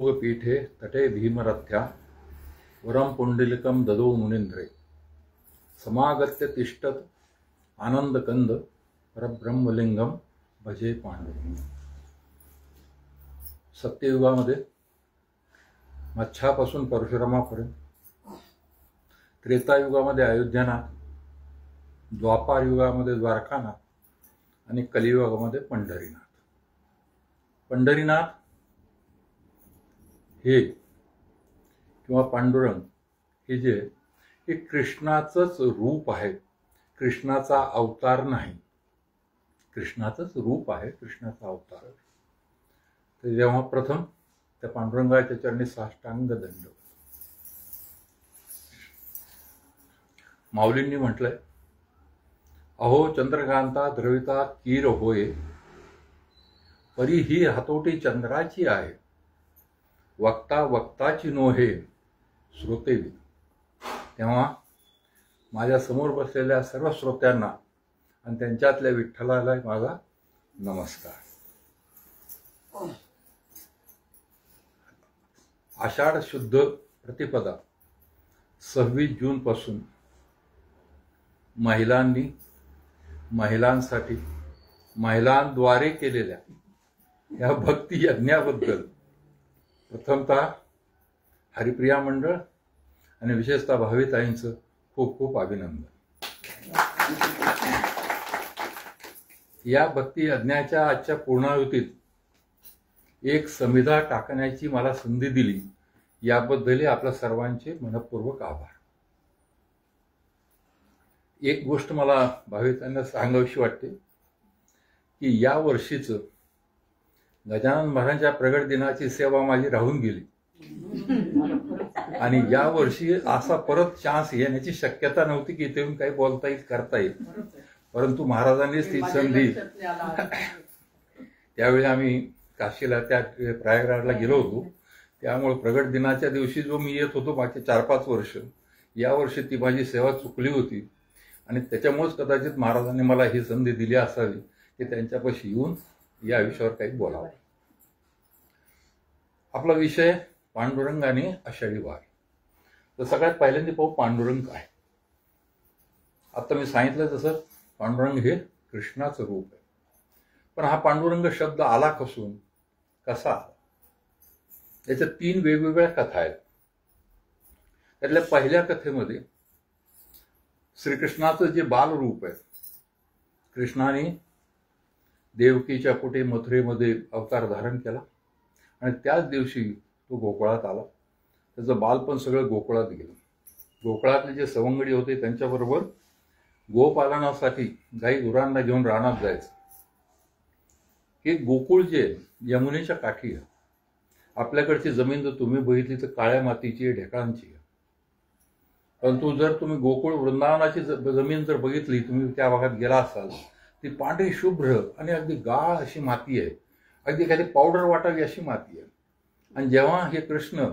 पीठे तटे भीमरथ्या वरम पुंडलिकम ददो मुनींद्रे समागत्य तिष्ठत आनंदकंद परब्रह्मलिंगम भजे पांडुरंग। सत्ययुगामध्ये मच्छापासून परशुरामापर्यंत, त्रेतायुगामध्ये अयोध्यानाथ, द्वापार युगामध्ये द्वारकानाथ आणि कलियुगामध्ये पंढरीनाथ। पंढरीनाथ हे किंवा पांडुरंग हे जे हे कृष्णाचंच रूप आहे, कृष्णाचा अवतार नाही, कृष्णाचंच रूप आहे, कृष्णाचा अवतार। तर जेव्हा प्रथम त्या पांडुरंगाच्या चरणी साष्टांग दंड माऊलींनी म्हटलंय, अहो चंद्रकांता द्रविता कीर होय, परी ही हातोटी चंद्राची आहे, वक्ता वक्ताची नोहे श्रोतेवी। तेव्हा माझ्या समोर बसलेल्या सर्व श्रोत्यांना आणि त्यांच्यातल्या विठ्ठलाला माझा नमस्कार। आषाढ शुद्ध प्रतिपदा 26 जून पासून महिलांनी महिलांसाठी महिलांद्वारे केलेल्या या भक्ती यज्ञाबद्दल प्रथमतः हरिप्रिया मंडळ आणि विशेषतः भाविताईंचं खूप खूप अभिनंदन। या भक्ती यज्ञाच्या आजच्या पूर्णाहुतीत एक समिधा टाकण्याची मला संधी दिली, याबद्दल आपल्या सर्वांचे मनपूर्वक आभार। एक गोष्ट मला भावितांना सांगावीशी वाटते की या वर्षीचं गजानन महाराजांच्या प्रगट दिनाची सेवा माझी राहून गेली आणि या वर्षी असा परत चान्स येण्याची शक्यता नव्हती की इथे येऊन काही बोलता येईल, करता येईल, परंतु महाराजांनीच ती संधी। त्यावेळी आम्ही काशीला त्या प्रयागराजला गेलो होतो, त्यामुळे प्रगट दिनाच्या दिवशी जो मी येत होतो मागचे 4-5 वर्ष, या वर्षी ती माझी सेवा चुकली होती आणि त्याच्यामुळेच कदाचित महाराजांनी मला ही संधी दिली असावी की त्यांच्यापाशी येऊन या विषयावर काही बोलावं। आपला विषय पांडुरंग आणि आषाढी वार। तर सगळ्यात पहिल्यांदा पाहू पांडुरंग काय। आता मी सांगितलं तसं पांडुरंग हे कृष्णाचं रूप आहे, पण हा पांडुरंग शब्द आला कसून, कसा? याच्या 3 वेगवेगळ्या कथा आहेत। त्यातल्या पहिल्या कथेमध्ये श्रीकृष्णाचं जे बाल रूप आहे, कृष्णाने देवकीच्या पोटी मथुरेमध्ये अवतार धारण केला आणि त्याच दिवशी तो गोकुळात आला। त्याचं बालपण सगळं गोकुळात गेलं। गोकुळातले जे सवंगडी होते त्यांच्याबरोबर गोपालनासाठी गाई गुरांना घेऊन रानात जायचं। हे गोकुळ जे यमुनेच्या काठी आहे, आपल्याकडची जमीन जर तुम्ही बघितली तर काळ्या मातीची आहे, ढेकळांची आहे, परंतु जर तुम्ही गोकुळ वृंदावनाची जमीन जर बघितली, तुम्ही त्या भागात गेला असाल, ती पांढरी शुभ्र आणि अगदी गाळ अशी माती आहे, अगदी एखादी पावडर वाटावी अशी माती आहे। आणि जेव्हा हे कृष्ण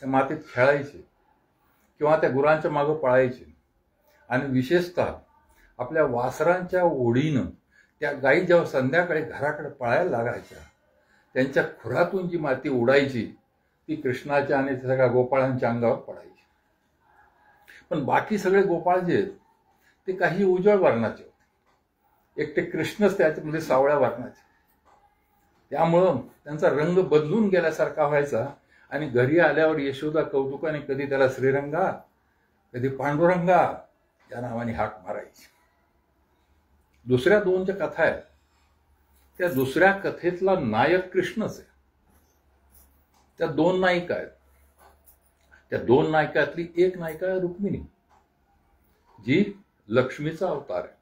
त्या मातीत खेळायचे किंवा त्या गुरांच्या मागं पळायचे आणि विशेषतः आपल्या वासरांच्या ओढीनं त्या गायी जेव्हा संध्याकाळी घराकडे पळायला लागायच्या, त्यांच्या खुरातून जी माती उडायची ती कृष्णाच्या आणि सगळ्या गोपाळांच्या अंगावर पडायची। पण बाकी सगळे गोपाळ जे आहेत ते काही उजळ वर्णाचे होते, एकटे कृष्णच त्याच्यामध्ये सावळ्या वर्णाचे। त्यामुळं त्यांचा रंग बदलून गेल्यासारखा व्हायचा आणि घरी आल्यावर यशोदा कौतुकाने कधी त्याला श्रीरंगा, कधी पांडुरंगा या नावाने हाक मारायची। दुसऱ्या 2 ज्या कथा आहेत, त्या दुसऱ्या कथेतला नायक कृष्णच आहे। त्या 2 नायिका आहेत। त्या 2 नायकातली एक नायिका आहे रुक्मिणी, जी लक्ष्मीचा अवतार आहे।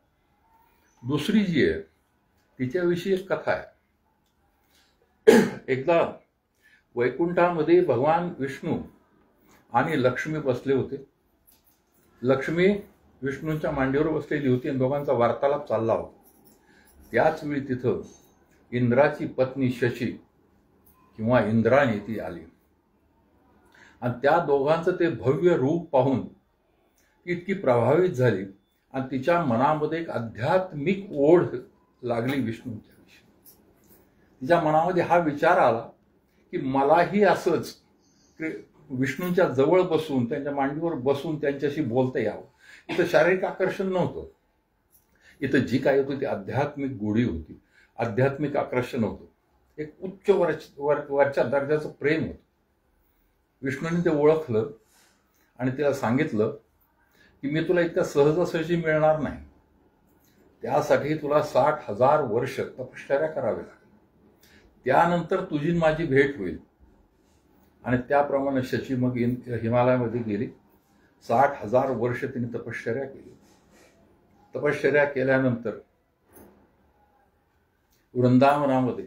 दुसरी जी आहे तिच्याविषयी एक कथा आहे। एकदा वैकुंठामध्ये भगवान विष्णू आणि लक्ष्मी बसले होते। लक्ष्मी विष्णूंच्या मांडीवर बसलेली होती आणि दोघांचा वार्तालाप चालला होता। त्याच वेळी तिथं इंद्राची पत्नी शची किंवा इंद्राणी ती आली आणि त्या दोघांचं ते भव्य रूप पाहून ती इतकी प्रभावित झाली आणि तिच्या मनामध्ये एक आध्यात्मिक ओढ लागली विष्णूंच्या विषयी। तिच्या मनामध्ये हा विचार आला की मलाही असंच विष्णूंच्या जवळ बसून त्यांच्या मांडीवर बसून त्यांच्याशी बोलता यावं. इथं शारीरिक आकर्षण नव्हतं, इथं जी काय होती ती आध्यात्मिक गोडी होती, आध्यात्मिक आकर्षण होतं, एक उच्च वरच्या दर्जाचं प्रेम होतं. विष्णूने ते ओळखलं आणि तिला सांगितलं की मी तुला इतक्या सहजासहजी मिळणार नाही, त्यासाठी तुला 60,000 वर्ष तपश्चर्या करावी लागेल, त्यानंतर तुझी माझी भेट होईल. आणि त्याप्रमाणे शची मग हिमालयामध्ये गेली. 60,000 वर्ष तिने तपश्चर्या केली. तपश्चर्या केल्यानंतर वृंदावनामध्ये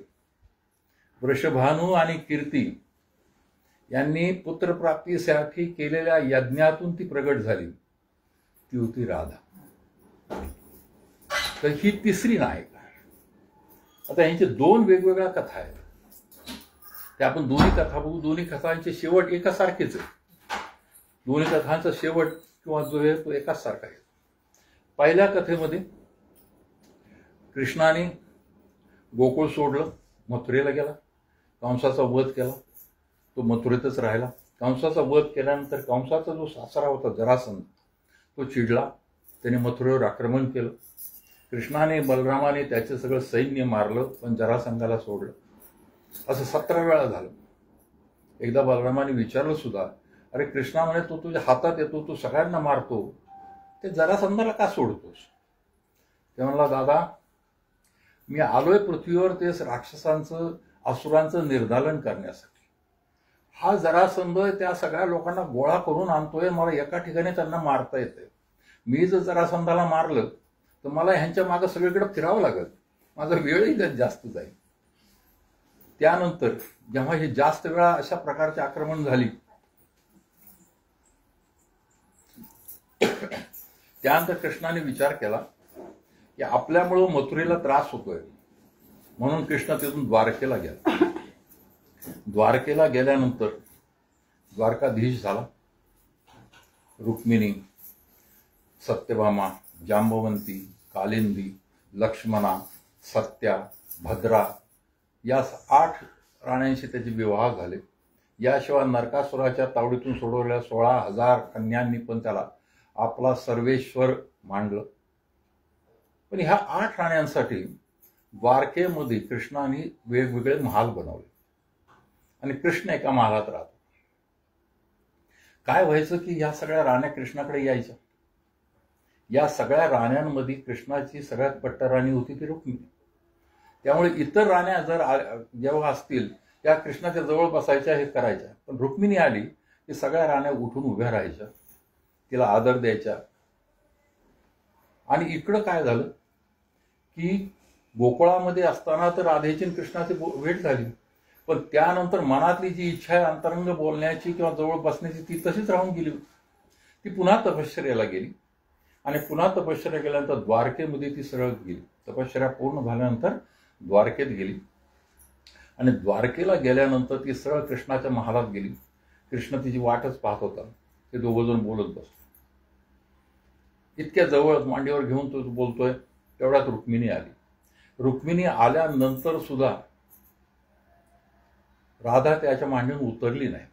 वृषभानू आणि कीर्ती यांनी पुत्रप्राप्तीसाठी केलेल्या यज्ञातून ती प्रगट झाली. ती होती राधा. तर ही तिसरी नायिका. आता यांची 2 वेगवेगळ्या कथा आहेत, त्या आपण दोन्ही कथा बघू. दोन्ही कथांचे शेवट एकासारखेच आहे. दोन्ही कथांचा शेवट किंवा जो आहे तो एकाच सारखा आहे. पहिल्या कथेमध्ये कृष्णाने गोकुळ सोडलं, मथुरेला गेला, कंसाचा वध केला, तो मथुरेतच राहिला. कंसाचा वध केल्यानंतर कंसाचा जो सासरा होता जरासंध तो चिडला, त्याने मथुरेवर आक्रमण केलं. कृष्णाने बलरामाने त्याचे सगळं सैन्य मारलं पण जरासंधाला सोडलं. असं 17 वेळा झालं. एकदा बलरामाने विचारलं सुद्धा, अरे कृष्णा म्हणे तो तुझ्या हातात येतो, तू सगळ्यांना मारतो, ते जरासंधाला का सोडतोस? ते म्हणला, दादा मी आलोय पृथ्वीवर तेच राक्षसांचं असुरांचं निर्दालन करण्यासाठी. हा जरासंध त्या सगळ्या लोकांना गोळा करून आणतोय, मला एका ठिकाणी त्यांना मारता येतंय. मी जर जरासंधाला मारलं तर मला ह्यांच्या मागं सगळीकडे फिरावं लागेल, माझा वेळही जास्त जाईल. त्यानंतर जेव्हा हे जास्त वेळा अशा प्रकारचे आक्रमण झाली, त्यानंतर कृष्णाने विचार केला की आपल्यामुळं मथुरेला त्रास होतोय, म्हणून कृष्ण तिथून द्वारकेला गेला. द्वारकेला गेल्यानंतर द्वारकाधीश झाला. रुक्मिणी, सत्यभामा, जांबवंती, कालिंदी, लक्ष्मणा, सत्या, भद्रा या 8 राण्यांशी त्याचे विवाह झाले. याशिवाय नरकासुराच्या तावडीतून सोडवलेल्या 16,000 कन्यांनी पण त्याला आपला सर्वेश्वर मानलं. पण ह्या 8 राण्यांसाठी द्वारकेमध्ये कृष्णाने वेगवेगळे महाल बनवले आणि कृष्ण एका महालात राहतो. काय व्हायचं की ह्या सगळ्या राण्या कृष्णाकडे यायच्या. या सगळ्या राण्यांमध्ये कृष्णाची सगळ्यात पट्ट राणी होती ती रुक्मिणी. त्यामुळे इतर राण्या जर जेव्हा असतील त्या कृष्णाच्या जवळ बसायच्या, हे करायच्या. पण रुक्मिणी आली की सगळ्या राण्या उठून उभ्या राहायच्या, तिला आदर द्यायच्या. आणि इकडं काय झालं की गोकुळामध्ये असताना तर राधेची आणि कृष्णाची भेट झाली, पण त्यानंतर मनातली जी इच्छा आहे अंतरंग बोलण्याची किंवा जवळ बसण्याची ती तशीच राहून गेली. ती पुन्हा तपश्चर्याला गेली आणि पुन्हा तपश्चर्या केल्यानंतर द्वारकेमध्ये ती सरळ गेली. तपश्चर्या पूर्ण झाल्यानंतर द्वारकेत गेली आणि द्वारकेला गेल्यानंतर ती सरळ कृष्णाच्या महालात गेली. कृष्ण तिची वाटच पाहत होता. ते दोघंजण बोलत बसले. इतक्या जवळ मांडीवर घेऊन तो बोलतोय, तेवढ्यात रुक्मिणी आली. रुक्मिणी आल्यानंतर सुद्धा राधा त्याच्या मांडीवर उतरली नाही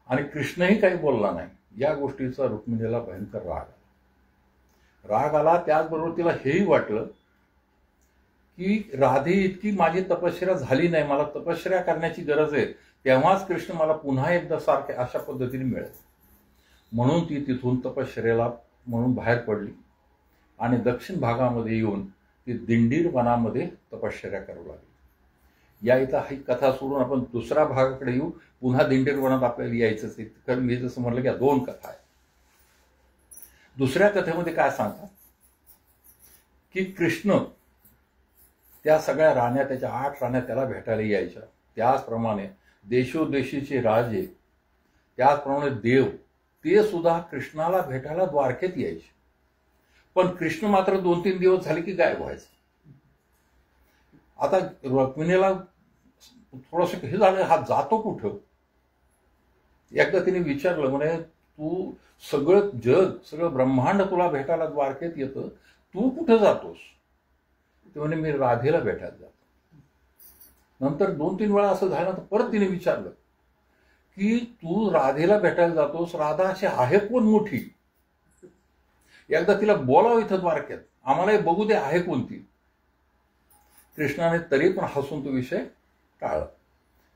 आणि कृष्णही काही बोलला नाही. या गोष्टीचा रुक्मिणीला भयंकर राग आला. त्याचबरोबर तिला हेही वाटलं की राधे इतकी माझी तपश्चर्या झाली नाही, मला तपश्चर्या करण्याची गरज आहे, तेव्हाच कृष्ण मला पुन्हा एकदा सारखे अशा पद्धतीने मिळेल. म्हणून ती तिथून तपश्चर्याला म्हणून बाहेर पडली आणि दक्षिण भागामध्ये येऊन ती दिंडीर वनामध्ये तपश्चर्या करू लागली. या इथं ही कथा सोडून आपण दुसऱ्या भागाकडे येऊ. पुन्हा दिंडीर वनात आपल्याला यायचंच आहे, कारण मी जसं म्हटलं की 2 कथा आहेत. दुसऱ्या कथेमध्ये काय सांगतात की कृष्ण त्या सगळ्या राण्या, त्याच्या 8 राण्या त्याला भेटायला यायच्या. त्याचप्रमाणे देशोदेशीचे राजे, त्याचप्रमाणे देव, ते सुद्धा कृष्णाला भेटायला द्वारकेत यायचे. पण कृष्ण मात्र 2-3 दिवस झाले की गायब व्हायचं. आता रुक्मिणीला थोडंसं हे झालं, हा जातो कुठं? एकदा तिने विचारलं, म्हणे तू सगळं जग, सगळं ब्रह्मांड तुला भेटायला द्वारकेत येतं, तू कुठं जातोस? ते म्हणे मी राधेला भेटायला जातो. नंतर 2-3 वेळा असं झालं तर परत तिने विचारलं की तू राधेला भेटायला जातोस, राधा अशी आहे कोण मोठी, एकदा तिला बोलावं इथं द्वारकेत, आम्हालाही बघू दे आहे कोणती. कृष्णाने तरी पण हसून तो विषय टाळला.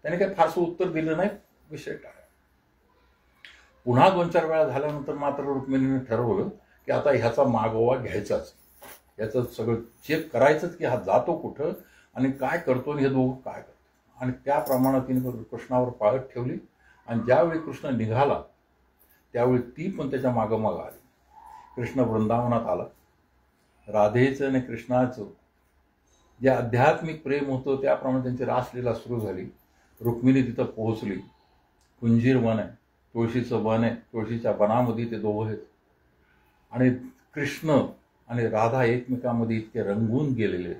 त्याने काही फारसं उत्तर दिलं नाही, विषय टाळला. पुन्हा 2-4 वेळा झाल्यानंतर मात्र रुक्मिणीने ठरवलं की आता ह्याचा मागोवा घ्यायचाच, याचं सगळं चेक करायचंच की हा जातो कुठं आणि काय करतो आणि हे दोघं काय करतो. आणि त्याप्रमाणे तिने कृष्णावर पाळत ठेवली. आणि ज्यावेळी कृष्ण निघाला त्यावेळी ती पण त्याच्या मागोमाग आली. कृष्ण वृंदावनात आला. राधेचं आणि कृष्णाचं जे आध्यात्मिक प्रेम होतं त्याप्रमाणे त्यांची रासलीला सुरू झाली. रुक्मिणी तिथं पोहोचली. कुंजीर वन आहे, तुळशीचं वन आहे, तुळशीच्या वनामध्ये ते दोघं आहेत. आणि कृष्ण आणि राधा एकमेकांमध्ये इतके रंगून गेलेले.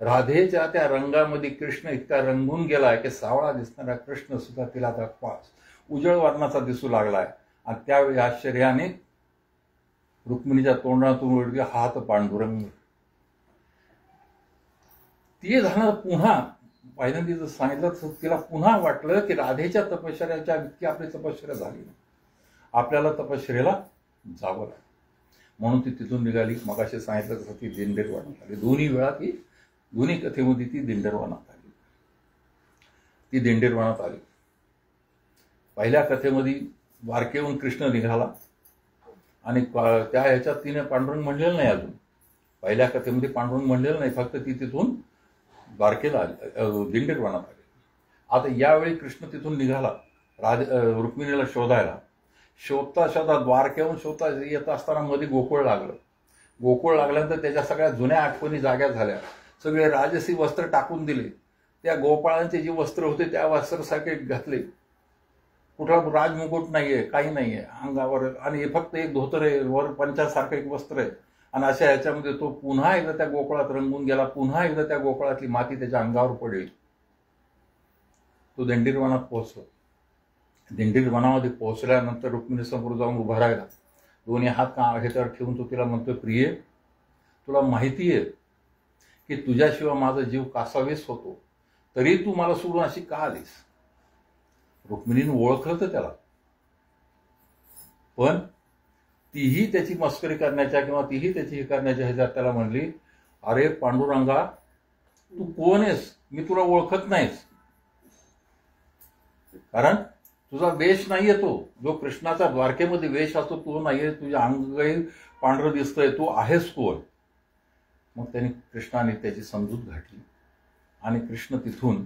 राधेच्या त्या रंगामध्ये कृष्ण इतका रंगून गेलाय की सावळा दिसणारा कृष्ण सुद्धा तिला आता उजळ वर्णाचा दिसू लागलाय. आणि त्यावेळी आश्चर्याने रुक्मिणीच्या तोंडातून ओळखले हात पांडुरंग. ती झालं पुन्हा पहिल्यांदा जर सांगितलं तर तिला पुन्हा वाटलं की राधेच्या तपश्चर्याच्या इतकी आपली तपश्चर्या झाली, आपल्याला तपश्चर्याला जावं लागलं. म्हणून ती तिथून निघाली. मगाशी सांगितलं तसं ती दिंडेरवानात आली. दोन्ही वेळा ती दोन्ही कथेमध्ये ती दिंडेरवानात आली. ती दिंडेरवानात आली. पहिल्या कथेमध्ये द्वारकेहून कृष्ण निघाला आणि त्या ह्याच्यात तिने पांडुरंग म्हणलेलं नाही. अजून पहिल्या कथेमध्ये पांडुरंग म्हणलेलं नाही, फक्त ती तिथून द्वारकेला आली, दिंडेरवानात आली. आता यावेळी कृष्ण तिथून निघाला रुक्मिणीला शोधायला. शोधता द्वारकेहून शोधता येत असताना मध्ये गोकुळ लागलं. गोकुळ लागल्यानंतर त्याच्या सगळ्या जुन्या आठवणी जाग्या झाल्या. सगळे राजसी वस्त्र टाकून दिले. त्या गोपाळांचे जी वस्त्र होते त्या वस्त्रासारखे घातले. कुठला राजमुकुट नाहीये, काही नाहीये अंगावर, आणि फक्त एक धोतर आहे, वर पंचासारखं एक वस्त्र आहे. आणि अशा ह्याच्यामध्ये तो पुन्हा एकदा त्या गोकुळात रंगून गेला. पुन्हा एकदा त्या गोकुळातली माती त्याच्या अंगावर पडेल. तो दिंडीरवनात पोहोचला. दिंडीरवनामध्ये पोहोचल्यानंतर रुक्मिणी समोर जाऊन उभा राहिला. दोन्ही हात ह्याच्यावर ठेवून तो तिला म्हणतोय, प्रिये, तुला माहिती आहे की तुझ्याशिवाय माझा जीव कासावीस होतो, तरी तू मला सोडून अशी का आलीस. रुक्मिणीने ओळखलं तर त्याला, पण तीही त्याची मस्करी करण्याच्या किंवा तीही त्याची हे करण्याच्या ह्याच्यात त्याला म्हणली, अरे पांडुरंगा, तू कोण आहेस, मी तुला ओळखत नाहीस. कारण तुझा वेश नाहीये तो जो कृष्णाचा द्वारकेमध्ये वेश असतो तो नाहीये. तुझ्या अंगही पांढरं दिसतंय, तू आहेस कोण. मग त्याने कृष्णाने त्याची समजूत घातली आणि कृष्ण तिथून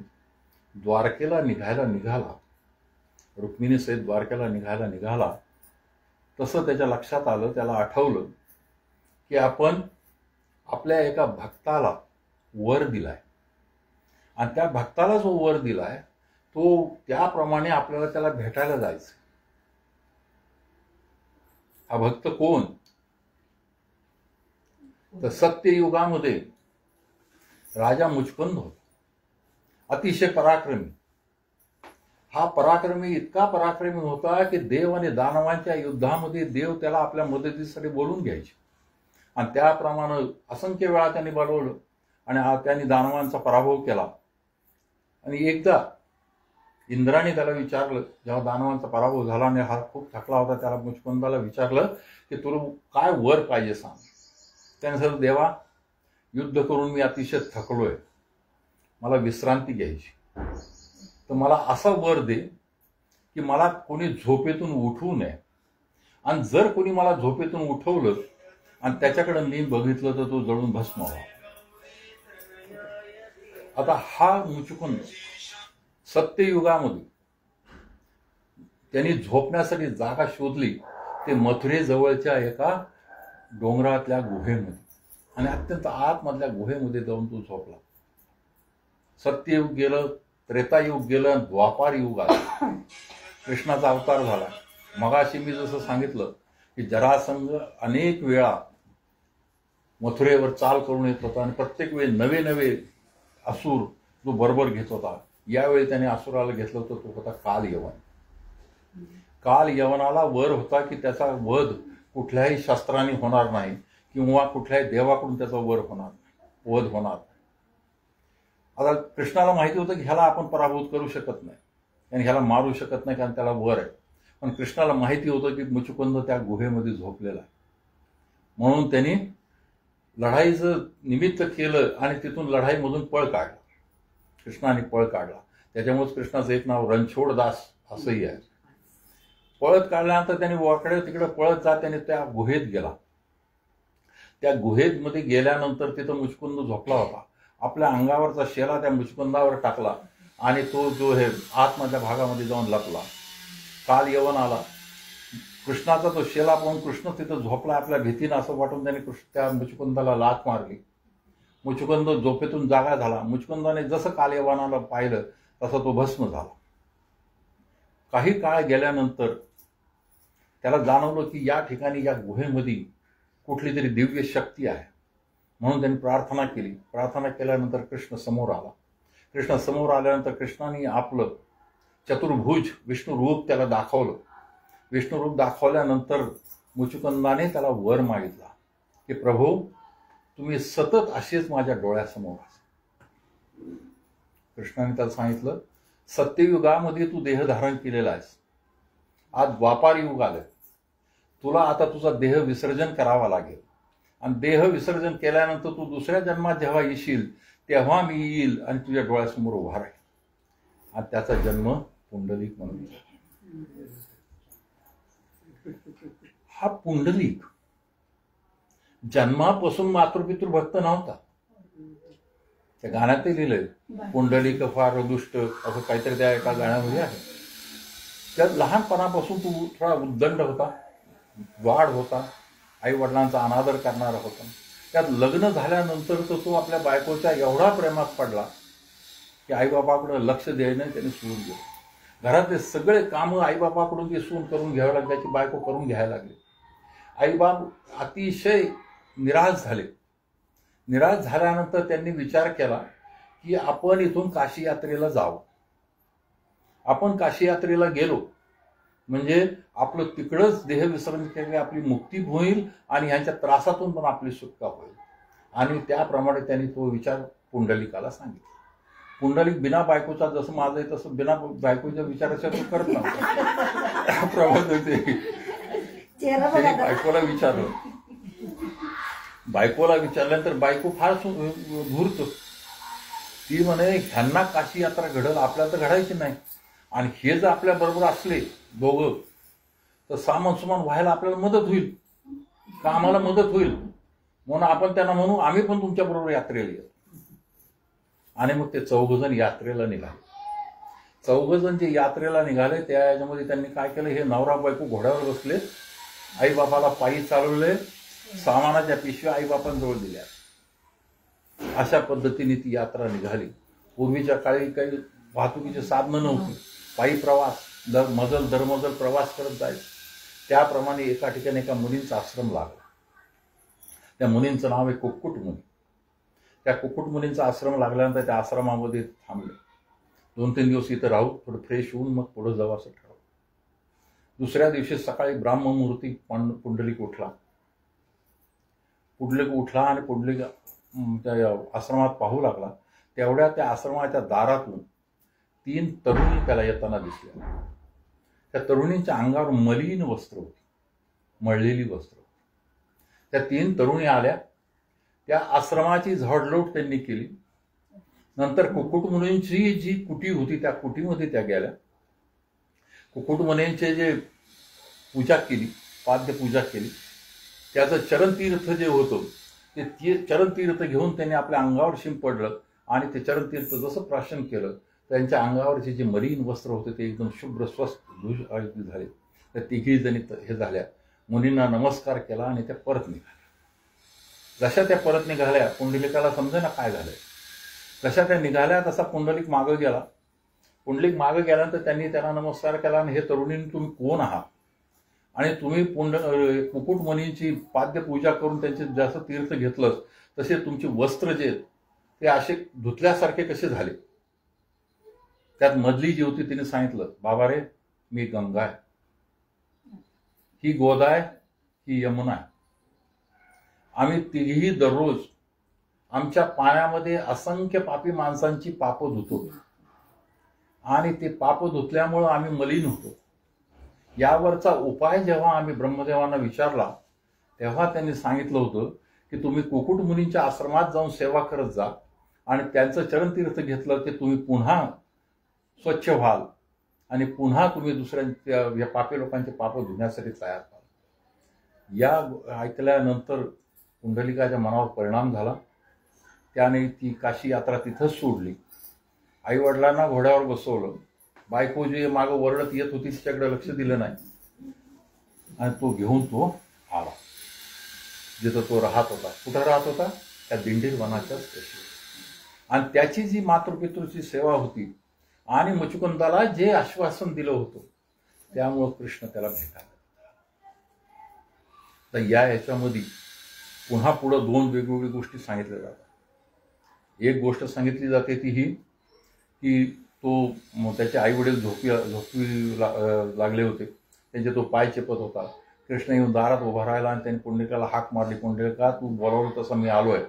द्वारकेला निघाला. रुक्मिणीसहित द्वारकेला निघाला. तसं त्याच्या लक्षात आलं, त्याला आठवलं की आपण आपल्या एका भक्ताला वर दिलाय आणि त्या भक्ताला जो वर दिलाय तो त्याप्रमाणे आपल्याला त्याला भेटायला जायचं. हा भक्त कोण, तर सत्ययुगामध्ये राजा मुचकुंद होता. अतिशय पराक्रमी. हा पराक्रमी इतका पराक्रमी होता की देव आणि दानवांच्या युद्धामध्ये देव त्याला आपल्या मदतीसाठी बोलून घ्यायचे. आणि त्याप्रमाणे असंख्य वेळा त्यांनी बोलवलं आणि त्यांनी दानवांचा पराभव केला. आणि एकदा इंद्राने त्याला विचारलं, जेव्हा दानवांचा पराभव झाला आणि हा खूप थकला होता, त्याला मुचकुंदाला विचारलं की तुला काय वर पाहिजे सांग. त्याने सांगितलं, देवा, युद्ध करून मी अतिशय थकलोय, मला विश्रांती घ्यायची, तर मला असा वर दे की मला कोणी झोपेतून उठवू नये. आणि जर कोणी मला झोपेतून उठवलं आणि त्याच्याकडे मी बघितलं तर तो जळून भस्म व्हावा. आता हा मुचकुंद सत्ययुगामध्ये त्यांनी झोपण्यासाठी जागा शोधली ते मथुरेजवळच्या एका डोंगरातल्या गुहेमध्ये, आणि अत्यंत आतमधल्या गुहेमध्ये जाऊन तो झोपला. सत्ययुग गेलं, त्रेतायुग गेलं, द्वापार युग आलं, कृष्णाचा अवतार झाला. मगाशी मी जसं सांगितलं की जरासंध अनेक वेळा मथुरेवर चाल करून येत होता आणि प्रत्येक वेळी नवे नवे असुर जो बरोबर घेत होता. यावेळी त्याने असुराला घेतलं होतं, तो होता काल यवन. काल यवनाला वर होता की त्याचा वध कुठल्याही शस्त्राने होणार नाही किंवा कुठल्याही देवाकडून त्याचा वध होणार नाही. आता कृष्णाला माहिती होतं की ह्याला आपण पराभूत करू शकत नाही आणि ह्याला मारू शकत नाही, कारण त्याला वर आहे. पण कृष्णाला माहिती होतं की मुचुकुंद त्या गुहेमध्ये झोपलेला आहे. म्हणून त्यांनी लढाईचं निमित्त केलं आणि तिथून लढाईमधून पळ काढला. कृष्णाने पळ काढला. त्याच्यामुळेच कृष्णाचं एक नाव रणछोड दास असंही आहे. पळत काढल्यानंतर त्यांनी वाकडे तिकडे पळत जात त्याने त्या गुहेत गेला. त्या गुहेमध्ये गेल्यानंतर तिथं मुचकुंद झोपला होता. आपल्या अंगावरचा शेला त्या मुचकुंदावर टाकला आणि तो जो हे आतमधल्या भागामध्ये जाऊन लपला. काल यवन आला. कृष्णाचा तो शेला पाहून कृष्ण तिथं झोपला आपल्या भीतीनं असं वाटून त्याने त्या मुचकुंदाला लाथ मारली. मुचकुंद झोपेतून जागा झाला. मुचकुंदाने जसं कालयवनाला पाहिलं तसं तो भस्म झाला. काही काळ गेल्यानंतर त्याला जाणवलं की या ठिकाणी या गुहेमध्ये कुठली तरी दिव्य शक्ती आहे. म्हणून त्यांनी प्रार्थना केली. प्रार्थना केल्यानंतर कृष्ण समोर आला. कृष्ण समोर आल्यानंतर कृष्णाने आपलं चतुर्भुज विष्णू रूप त्याला दाखवलं. विष्णू रूप दाखवल्यानंतर मुचुकुंदाने त्याला वर मागितला की प्रभू तुम्ही सतत असेच माझ्या डोळ्यासमोर असा. कृष्णाने त्याला सांगितलं सत्ययुगामध्ये तू देह धारण केलेला आहेस. आज द्वापार युग आलं. तुला आता तुझा देह विसर्जन करावा लागेल आणि देह विसर्जन केल्यानंतर तू दुसऱ्या जन्मात जेव्हा येशील तेव्हा मी येईल आणि तुझ्या डोळ्यासमोर उभा राहील. आणि त्याचा जन्म पुंडलिक म्हणून. हा पुंडलिक जन्मापासून मातृपितृ भक्त नव्हता. त्या गाण्यातही लिहिलंय पुंडलिक फार दुष्ट असं काहीतरी त्या एका गाण्यामध्ये आहे. त्यात लहानपणापासून तू थोडा उद्दंड होता, वाढ होता, आई वडिलांचा अनादर करणारा होता. त्यात लग्न झाल्यानंतर तर तो आपल्या बायकोच्या एवढा प्रेमात पडला की आईबापाकडे लक्ष द्यायला त्याने सोडून दिलं. घरातले सगळे कामं आईबापाकडून ते सून करून घ्यावं लागली, त्याची बायको करून घ्यायला लागली. आईबाप अतिशय निराश झाले. निराश झाल्यानंतर त्यांनी विचार केला की आपण इथून काशी यात्रेला जावं. आपण काशी यात्रेला गेलो म्हणजे आपलं तिकडंच देह विसर्जन केले आपली मुक्ती होईल आणि ह्यांच्या त्रासातून पण आपली सुटका होईल. आणि त्याप्रमाणे त्यांनी तो विचार पुंडलिकाला सांगितला. पुंडलिक बिना बायकोचा जसं माझं आहे तसं बिना बायकोच्या विचाराच्या तो करत नव्हता. बायकोला विचारलं. बायकोला विचारल्यानंतर बायको फार धूर्त. ती म्हणे ह्यांना काशी यात्रा घडल आपल्याला तर घडायची नाही आणि हे जर आपल्या बरोबर असले दोघं तर सामान सुमान व्हायला आपल्याला मदत होईल, कामाला मदत होईल. म्हणून आपण त्यांना म्हणू आम्ही पण तुमच्या बरोबर यात्रेला येऊ. आणि मग ते चौघजण यात्रेला निघाले. चौघजण जे यात्रेला निघाले त्या याच्यामध्ये त्यांनी काय केलं, हे नवरा बायको घोड्यावर बसले, आईबापाला पायी चालवले, सामानाच्या पिशव्या आईबापांजवळ दिल्या. अशा पद्धतीने ती यात्रा निघाली. पूर्वीच्या काळी काही वाहतुकीची साधनं नव्हती. पायी प्रवास दरमजल प्रवास करत जायचं. त्याप्रमाणे एका ठिकाणी एका मुलींचा आश्रम लागला. त्या मुलींचं नाव आहे कुक्कुट मुनी. त्या कुक्कुट मुलींचा आश्रम लागल्यानंतर त्या आश्रमामध्ये थांबले. 2-3 दिवस इथं राहू, थोडं फ्रेश होऊन मग पुढे जाऊ असं ठरवलं. दुसऱ्या दिवशी सकाळी ब्राह्ममुहूर्ती पुंडलिक उठला. आणि पुंडलिक त्या आश्रमात पाहू लागला. तेवढ्या त्या आश्रमाच्या दारातून 3 तरुणी त्याला येताना दिसल्या. त्या तरुणींच्या अंगावर मलिन वस्त्र होती, मळलेली वस्त्र. त्या 3 तरुणी आल्या. त्या आश्रमाची झाडलोट त्यांनी केली. नंतर कुक्कुट मुनींची जी कुटी होती त्या कुटीमध्ये त्या गेल्या. कुक्कुट मुनींचे जे पूजा केली, पाद्य पूजा केली. त्याचं चरणतीर्थ जे होतं ते चरणतीर्थ घेऊन त्यांनी आपल्या अंगावर शिंपडलं आणि ते चरणतीर्थ जसं प्राशन केलं त्यांच्या अंगावरचे जे मलिन वस्त्र होते ते एकदम शुभ्र स्वस्त झाले. त्या 3घी जणी हे झाल्या. मुनींना नमस्कार केला आणि त्या परत निघाल्या. जशा त्या परत निघाल्या पुंडलिकाला समजेना काय झालंय. जशा त्या निघाल्या तसा पुंडलिक मागं गेला. पुंडलिक मागं गेल्यानंतर त्यांनी त्यांना नमस्कार केला आणि हे तरुणींनी तुम्ही कोण आहात आणि तुम्ही कुक्कुट मुनींची पाद्य पूजा करून त्यांचे जसं तीर्थ घेतलं तसे तुमचे वस्त्र जे ते असे धुतल्यासारखे कसे झाले. त्यात मधली जी होती तिने सांगितलं, बाबा रे मी गंगा आहे, ही गोदा आहे, ही यमुना आहे. आम्ही तिघी दररोज आमच्या पाण्यामध्ये असंख्य पापी माणसांची पापं धुतो आणि ते पाप धुतल्यामुळं आम्ही मलिन होतो. यावरचा उपाय जेव्हा आम्ही ब्रह्मदेवांना विचारला तेव्हा त्यांनी सांगितलं होतं की तुम्ही कुकुट मुनींच्या आश्रमात जाऊन सेवा करत जा आणि त्यांचं चरणतीर्थ घेतलं की तुम्ही पुन्हा स्वच्छ व्हाल आणि पुन्हा तुम्ही दुसऱ्यांच्या या पापी लोकांचे पाप धुण्यासाठी तयार व्हाल. या ऐकल्यानंतर पुंडलिकाच्या मनावर परिणाम झाला. त्याने ती काशी यात्रा तिथंच सोडली. आई वडिलांना घोड्यावर बसवलं. बायको जी मागं वरडत येत होती तिच्याकडे लक्ष दिलं नाही आणि तो घेऊन तो आला जिथं तो राहत होता. कुठं राहत होता? त्या दिंडीर वनाच्याच कशी. आणि त्याची जी मातृपितृची सेवा होती आणि मुचुकुंदाला जे आश्वासन दिलं होतं त्यामुळं कृष्ण त्याला भेटायला. तर याच्यामध्ये पुन्हा पुढं दोन वेगवेगळ्या गोष्टी सांगितल्या जातात. एक गोष्ट सांगितली जाते ती ही की तो त्याचे आई वडील झोपी लागले होते. त्यांचे तो पाय चेपत होता. कृष्ण येऊन दारात उभा राहिला आणि त्यांनी पुंडलिकाला हाक मारली, पुंडलिका तू बोलावलं तसं मी आलोय.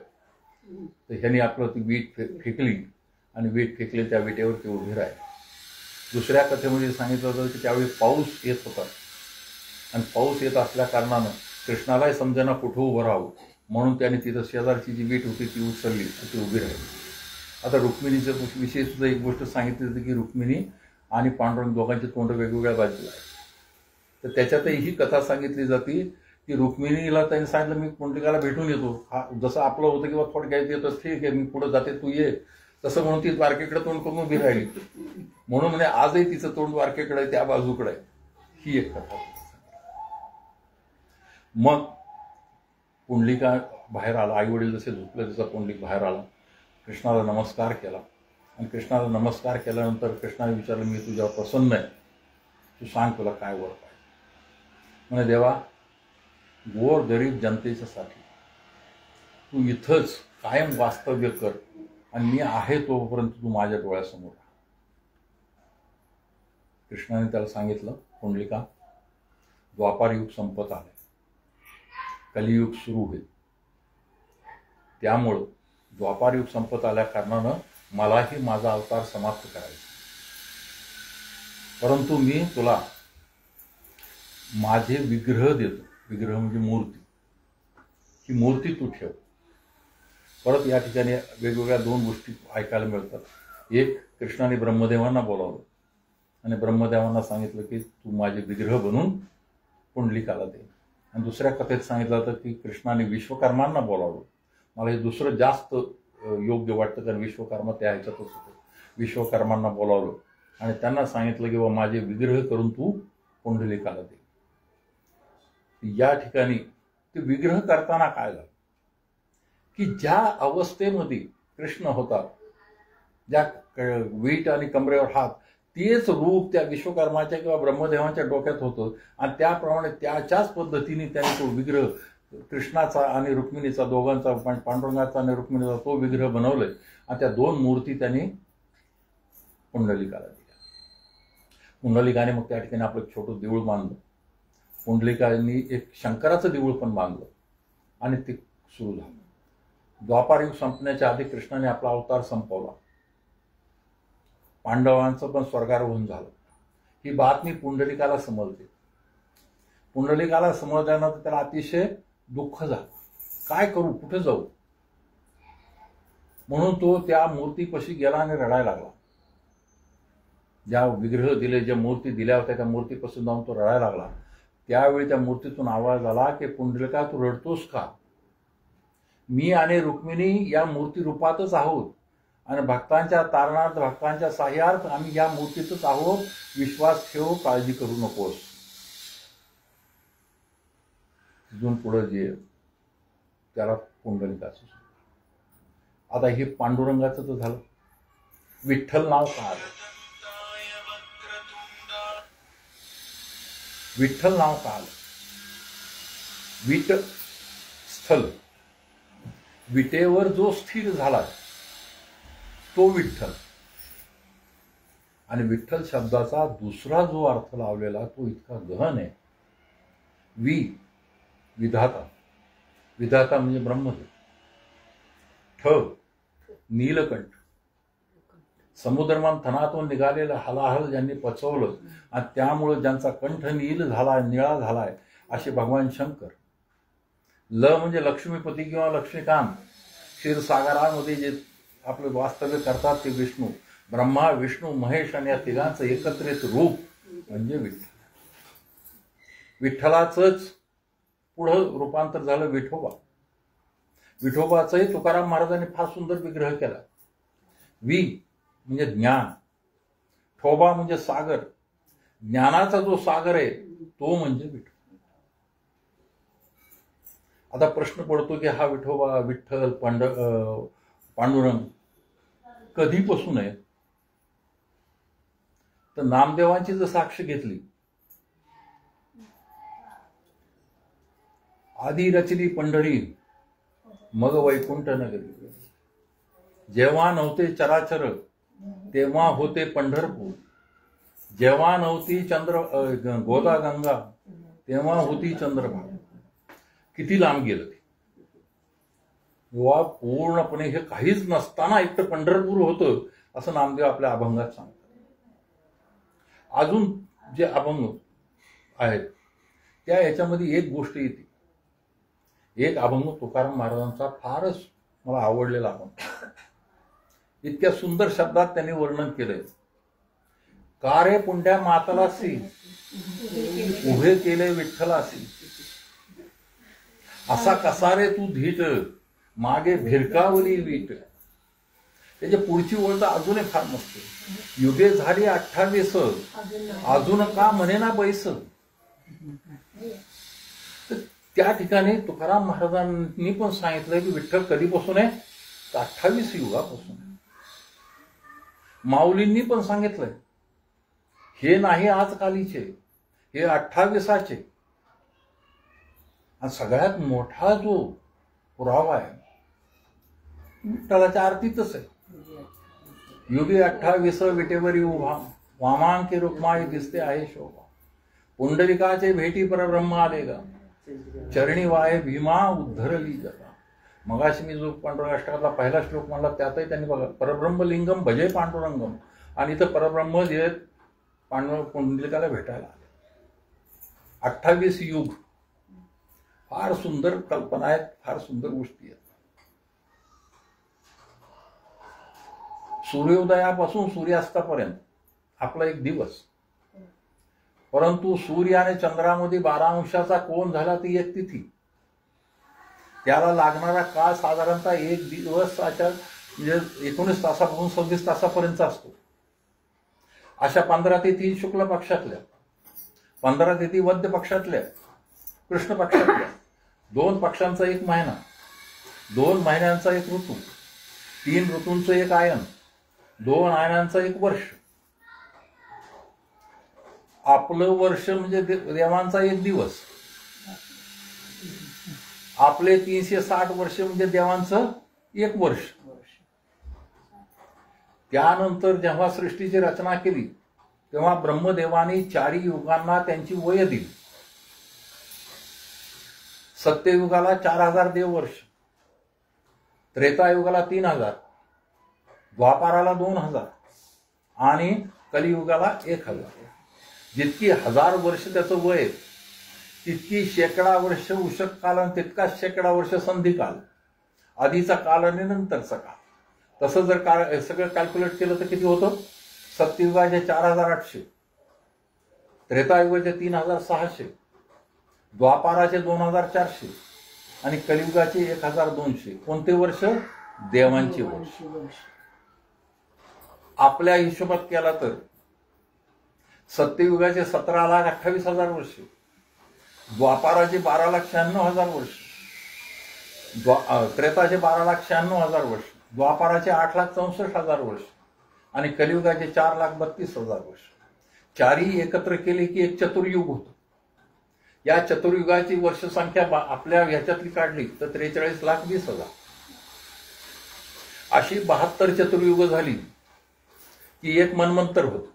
तर ह्यांनी आपलं ती वीट फेकली आणि वीट फेकली, त्या विटेवर ते उभे राहिले. दुसऱ्या कथेमध्ये सांगितलं होतं की त्यावेळी पाऊस येत होता आणि पाऊस येत असल्या कारणानं कृष्णालाही समजेना कुठं उभं राहावं म्हणून त्याने तिथं शेजारची जी वीट होती ती उचलली, ती उभी राहिली. आता रुक्मिणीच्या विषयी सुद्धा एक गोष्ट सांगितली होती की रुक्मिणी आणि पांडुरंग दोघांची तोंड वेगवेगळ्या बाजूला आहे. तर त्याच्यातही ही कथा सांगितली जाते की रुक्मिणीला त्यांनी सांगितलं मी पुंडलिकाला भेटून येतो. हा जसं आपलं होतं किंवा थोडं घ्यायचं येतं, ठीक आहे मी पुढे जाते तू ये, तसं म्हणून ती द्वारकेकडे तोंड करून उभी राहिली. म्हणून म्हणजे आजही तिचं तोंड द्वारकेकडे आहे, त्या बाजूकडे आहे. ही एक कथा. मग पुंडलिका बाहेर आला. आई वडील जसे झोपले तसा पुंडलिक बाहेर आला, कृष्णाला नमस्कार केला आणि कृष्णाला नमस्कार केल्यानंतर कृष्णाने विचारलं मी तुझ्यावर प्रसन्न आहे, तू सांग तुला काय वर पाहिजे. म्हणे देवा गोर गरीब जनतेच्यासाठी तू इथंच कायम वास्तव्य कर आणि मी आहे तोपर्यंत तू माझ्या डोळ्यासमोर राहा. कृष्णाने त्याला सांगितलं पुंडलिका द्वापार युग संपत आले, कलियुग सुरू होईल. त्यामुळं द्वापार युग संपत आल्या कारणानं मलाही माझा अवतार समाप्त करायचा. परंतु मी तुला माझे विग्रह देतो. विग्रह म्हणजे मूर्ती. ही मूर्ती तू ठेव. परत या ठिकाणी वेगवेगळ्या दोन गोष्टी ऐकायला मिळतात. एक, कृष्णाने ब्रह्मदेवांना बोलावलं आणि ब्रह्मदेवांना सांगितलं की तू माझे विग्रह बनवून पुंडलिकाला दे. आणि दुसऱ्या कथेत सांगितलं होतं की कृष्णाने विश्वकर्मांना बोलावलं. मला हे दुसरं जास्त योग्य वाटतं कारण विश्वकर्मा त्या ह्याच्यातच होतं. विश्वकर्मांना बोलावलं आणि त्यांना सांगितलं की बाबा माझे विग्रह करून तू पुंडलिकाला दे. या ठिकाणी ते विग्रह करताना काय झालं की ज्या अवस्थेमध्ये कृष्ण होता, ज्या वीट आणि कमरेवर हात, तेच रूप त्या विश्वकर्माच्या किंवा ब्रह्मदेवांच्या डोक्यात होतं आणि त्याप्रमाणे त्याच्याच पद्धतीने त्याने तो विग्रह कृष्णाचा आणि रुक्मिणीचा दोघांचा, पांडुरंगाचा आणि रुक्मिणीचा तो विग्रह बनवलाय आणि त्या दोन मूर्ती त्यांनी पुंडलिकाला दिल्या. पुंडलिकाने मग त्या ठिकाणी आपलं छोटं देऊळ बांधलं. पुंडलिकांनी एक शंकराचं देऊळ पण बांधलं आणि ते सुरू झालं. द्वापार युग संपण्याच्या आधी कृष्णाने आपला अवतार संपवला. पांडवांचं पण स्वर्गारोहण झालं. ही बातमी पुंडलिकाला समजली. पुंडलिकाला समजल्यानंतर त्याला अतिशय दुःख झालं. काय करू, कुठे जाऊ. म्हणून तो त्या मूर्तीपाशी गेला आणि रडायला लागला. ज्या विग्रह दिले, ज्या मूर्ती दिल्या होत्या त्या मूर्तीपासून जाऊन तो रडायला लागला. त्यावेळी त्या मूर्तीतून आवाज आला की पुंडलिका तू रडतोस का? मी आणि रुक्मिणी या मूर्ती रूपातच आहोत आणि भक्तांच्या तारणार्थ, भक्तांच्या सहाय्यार्थ आम्ही या मूर्तीतच आहोत. विश्वास ठेव, काळजी करू नकोस. तिथून पुढे जे त्याला पुंडलिकाचं. आता हे पांडुरंगाचं तर झालं. विठ्ठल नाव का आलं? विठ्ठल नाव का आलं? विट स्थल, विटेवर जो स्थिर झाला तो विठ्ठल. आणि विठ्ठल शब्दाचा दुसरा जो अर्थ लावलेला तो इतका गहन आहे. विधाता. विधाता म्हणजे ब्रह्मदेव. नीलकंठ, समुद्रमंथनातून निघालेलं हलाहल ज्यांनी पचवलं आणि त्यामुळे ज्यांचा कंठ नील झाला, निळा झालाय, असे भगवान शंकर. ल म्हणजे लक्ष्मीपती किंवा लक्ष्मीकांत, क्षीरसागरामध्ये जे आपलं वास्तव्य करतात ते विष्णू. ब्रह्मा, विष्णू, महेश आणि या तिघांचं एकत्रित रूप म्हणजे विठ्ठल. विठ्ठलाचंच पुढं रूपांतर झालं विठोबा. विठोबाचंही तुकाराम महाराजांनी फार सुंदर विग्रह केला. वी म्हणजे ज्ञान, ठोबा म्हणजे सागर, ज्ञानाचा जो सागर आहे तो म्हणजे विठोबा. आता प्रश्न पडतो की हा विठोबा, विठ्ठल, पांडुरंग कधीपासून आहे? तर नामदेवांची जर साक्ष घेतली, आधी रचली पंढरी मग वैकुंठ नगरी. जेव्हा नव्हते चराचर तेव्हा होते पंढरपूर. जेव्हा नव्हती गोदा गंगा तेव्हा होती चंद्रभागा. किती लांब गेलं ते. तेव्हा पूर्णपणे हे काहीच नसताना एकटं पंढरपूर होतं असं नामदेव आपल्या अभंगात सांगतात. अजून जे अभंग आहेत त्या याच्यामध्ये एक गोष्ट येते. एक अभंग तुकाराम महाराजांचा फारच मला आवडलेला अभंग. इतक्या सुंदर शब्दात त्यांनी वर्णन केलंय. का रे पुंड्या मातलासी उभे केले विठ्ठलासी. असा कसा रे तू धीट मागे भिरकावली वीट. त्याच्या पुढची ओळ तर अजूनही फार मस्त. युगे झाली 28 अजून का म्हणे ना बैस. त्या ठिकाणी तुकाराम महाराजांनी पण सांगितलंय की विठ्ठल कधीपासून आहे? 28 युगापासून. माऊलींनी पण सांगितलंय हे नाही आजकालीचे, हे 28चे. आणि सगळ्यात मोठा जो पुरावा आहे विठ्ठलाच्या आरतीतच आहे. युगे 28 विटेवरी उभा वामांकी रुक्माई दिसते आहे शोभा. पुंडलिकाचे भेटी परब्रह्म आलेगा चरणी वाये भीमा उद्धरली जगा. मगाशी मी जो पांडुरंगाष्टकातला पहिला श्लोक म्हणला त्यातही त्यांनी बघा परब्रह्म लिंगम भजे पांडुरंगम. आणि इथं परब्रह्म जे पुंडलिकाला भेटायला आले. 28 युग. फार सुंदर कल्पना आहेत, फार सुंदर गोष्टी आहेत. सूर्योदयापासून सूर्यास्तापर्यंत आपला एक दिवस. परंतु सूर्य आणि चंद्रामध्ये 12 अंशाचा कोन झाला ती एक तिथी. त्याला लागणारा काळ साधारणतः एक दिवसाच्या म्हणजे 19 तासापासून 26 तासापर्यंत असतो. अशा 15 तिथी शुक्ल पक्षातल्या, 15 तिथी वद्य पक्षातल्या, कृष्ण पक्षातल्या, 2 पक्षांचा एक महिना, 2 महिन्यांचा एक ऋतू, 3 ऋतूंचं एक आयन, 2 आयनांचं एक वर्ष. आपलं वर्ष म्हणजे देवांचा एक दिवस. आपले 360 वर्ष म्हणजे देवांचं एक वर्ष. त्यानंतर जेव्हा सृष्टीची रचना केली तेव्हा ब्रह्मदेवानी 4 युगांना त्यांची वय दिली. सत्ययुगाला 4000 देववर्ष, त्रेतायुगाला 3000, द्वापाराला 2000 आणि कलियुगाला 1000. जितकी 1000 वर्ष त्याचं वय तितकी शेकडा वर्ष उषक काल आणि तितकाच शेकडा वर्ष संधिकाल. आधीचा काल आणि नंतरचा काल. तसं जर सगळं कॅल्क्युलेट केलं तर किती होतं? सत्ययुगाचे 4800, त्रेतायुगाचे 3600, द्वापाराचे 2400 आणि कलियुगाचे 1200. कोणते वर्ष? देवांचे वर्ष. आपल्या हिशोबात केला तर सत्ययुगाचे 17,28,000 वर्ष, द्वापाराचे 12,96,000 वर्ष, त्रेताचे 12,96,000 वर्ष, द्वापाराचे 8,64,000 वर्ष आणि कलियुगाचे 4,32,000 वर्ष. 4ही एकत्र केले की एक चतुर्युग होतं. या चतुर्युगाची वर्षसंख्या आपल्या ह्याच्यातली काढली तर 43,20,000. अशी 72 चतुर्युग झाली की एक मन्वंतर होत.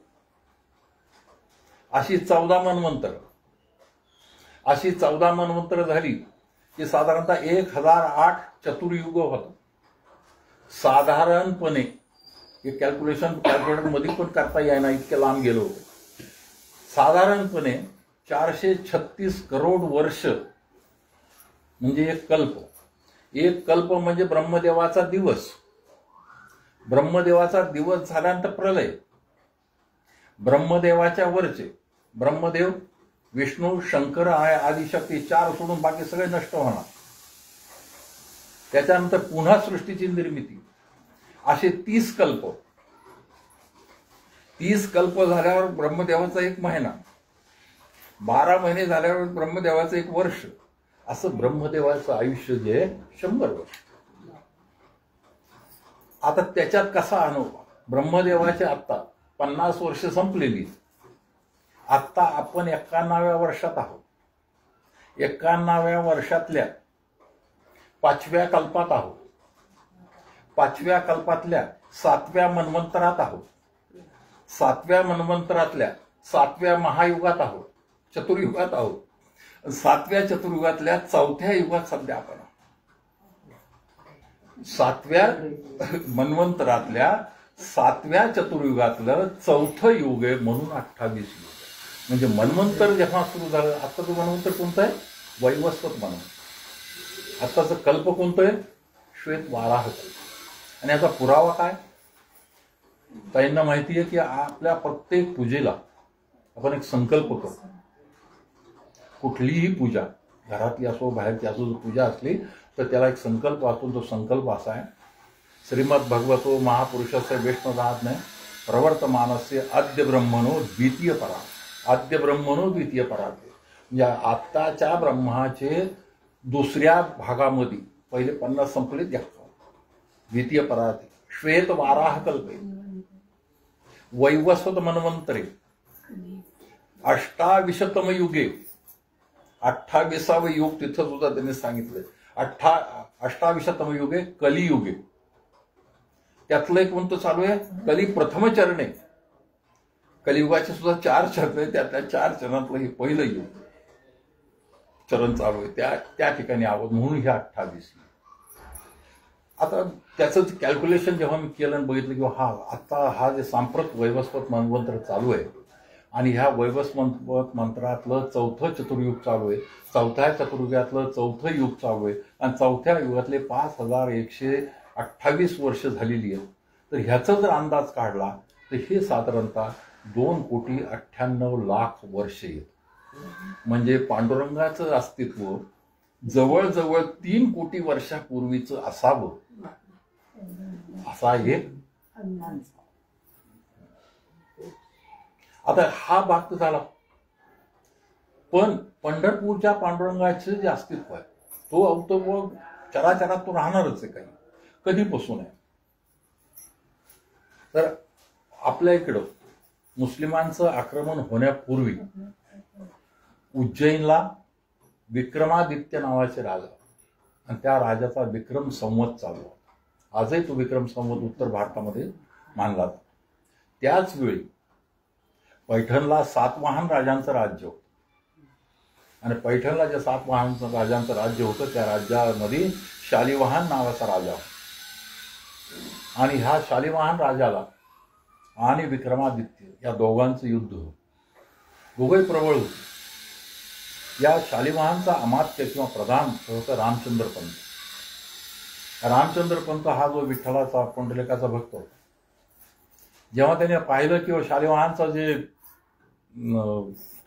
अशी 14 मन्वंतर. अशी 14 मन्वंतर झाली की साधारणतः 1008 चतुर्युग होतं. साधारणपणे हे कॅल्क्युलेटर मध्ये पण करता येईना, इतके लांब गेलो होतो. साधारणपणे 436 करोड वर्ष म्हणजे एक कल्प. एक कल्प म्हणजे ब्रह्मदेवाचा दिवस. ब्रह्मदेवाचा दिवस झाल्यानंतर प्रलय. ब्रह्मदेवाच्या वरचे ब्रह्मदेव, विष्णू, शंकर आणि आदिशक्ती 4 सोडून बाकी सगळे नष्ट होणार. त्याच्यानंतर पुन्हा सृष्टीची निर्मिती. असे 30 कल्प. 30 कल्प झाल्यावर ब्रह्मदेवाचा 1 महिना, 12 महिने झाल्यावर ब्रह्मदेवाचं 1 वर्ष. असं ब्रह्मदेवाचं आयुष्य जे 100 वर्ष. आता त्याच्यात कसा अनुभव? ब्रह्मदेवाचे आता 50 वर्ष संपलेली. आता आपण 91व्या वर्षात आहोत. 91व्या वर्षातल्या 5व्या कल्पात आहोत. 5व्या कल्पातल्या 7व्या मन्वंतरात आहोत. 7व्या मन्वंतरातल्या 7व्या महायुगात आहोत, चतुर्युगात आहोत. 7व्या चतुर्युगातल्या 4थ्या युगात सध्या आपण आहोत. 7व्या मन्वंतरातल्या 7व्या चतुर्युगातलं 4थं युग आहे, म्हणून 28 युग. म्हणजे मन्वंतर जेव्हा सुरू झालं, आत्ताचं मन्वंतर कोणतं आहे? वैवस्वत मन्वंतर. आत्ताचं कल्प कोणतं आहे? श्वेत वाराह कल्प. आणि याचा पुरावा काय? ताईंना माहिती आहे की आपल्या प्रत्येक पूजेला आपण एक संकल्प करतो. कुठलीही पूजा, घरातली असो बाहेरची असो, जर पूजा असली तर त्याला एक संकल्प असतो. तो संकल्प असा आहे, श्रीमद भगवतो महापुरुषस्य वैष्णवाज्ञे प्रवर्तमानस्य आद्य ब्रह्मणो द्वितीय परा. आद्य ब्रह्मणो द्वितीय परा म्हणजे आत्ताच्या ब्रह्माचे दुसऱ्या भागामध्ये पहिले 50 संपले, द्वितीय परार्थे श्वेत वाराह कल्पे वैवस्वत मन्वंतरे 28तम युगे. 28वे युग तिथं सुद्धा त्यांनी सांगितलं. 28तम युगे कलियुगे. त्यातलं एक कोणतं चालू आहे? कली प्रथम चरणे. कलियुगाचे सुद्धा 4 चरण आहेत. त्यातल्या 4 चरणातलं हे पहिलं युग चरण चालू आहे. त्या ठिकाणी आहोत, म्हणून हे 28. आता त्याचं कॅल्क्युलेशन जेव्हा मी केलं आणि बघितलं की आता हा जे सांप्रत वैवस्वत मन्वंतर चालू आहे आणि ह्या वैवस्वत मंत्रातलं 4थं चतुर्युग चालू आहे, 4थ्या चतुर्युगातलं 4थं युग चालू आहे आणि 4थ्या युगातले 5128 वर्ष झालेली आहेत. तर ह्याचा जर अंदाज काढला तर हे साधारणतः 2,98,00,000 वर्ष आहेत. म्हणजे पांडुरंगाचं अस्तित्व जवळजवळ 3 कोटी वर्षापूर्वीचं असावं असा एक. आता हा भाग तर झाला, पण पंढरपूरच्या पांडुरंगाचे जे अस्तित्व आहे तो अवतव चराचरात तो राहणारच आहे. काही कधीपासून आहे. तर आपल्या इकडं मुस्लिमांचं आक्रमण होण्यापूर्वी उज्जैनला विक्रमादित्य नावाचे राजा आणि त्या राजाचा विक्रम संवत चालू. आजही तो विक्रम संवत उत्तर भारतामध्ये मानला जातो. त्याच वेळी पैठणला सातवाहन राजांचं राज्य होतं आणि पैठणला जे सातवाहन राजांचं राज्य होतं त्या राज्यामध्ये शालिवाहन नावाचा राजा होता. आणि ह्या शालिवाहन राजाला आणि विक्रमादित्य या दोघांचं युद्ध होतं. दोघे प्रबळ होते. या शालिवाहनचा अमात्य किंवा प्रधान होता रामचंद्र पंत. रामचंद्र पंत हा जो विठ्ठलाचा पुंडलिकाचा भक्त होता. जेव्हा त्याने पाहिलं की शालिवाहनचा जे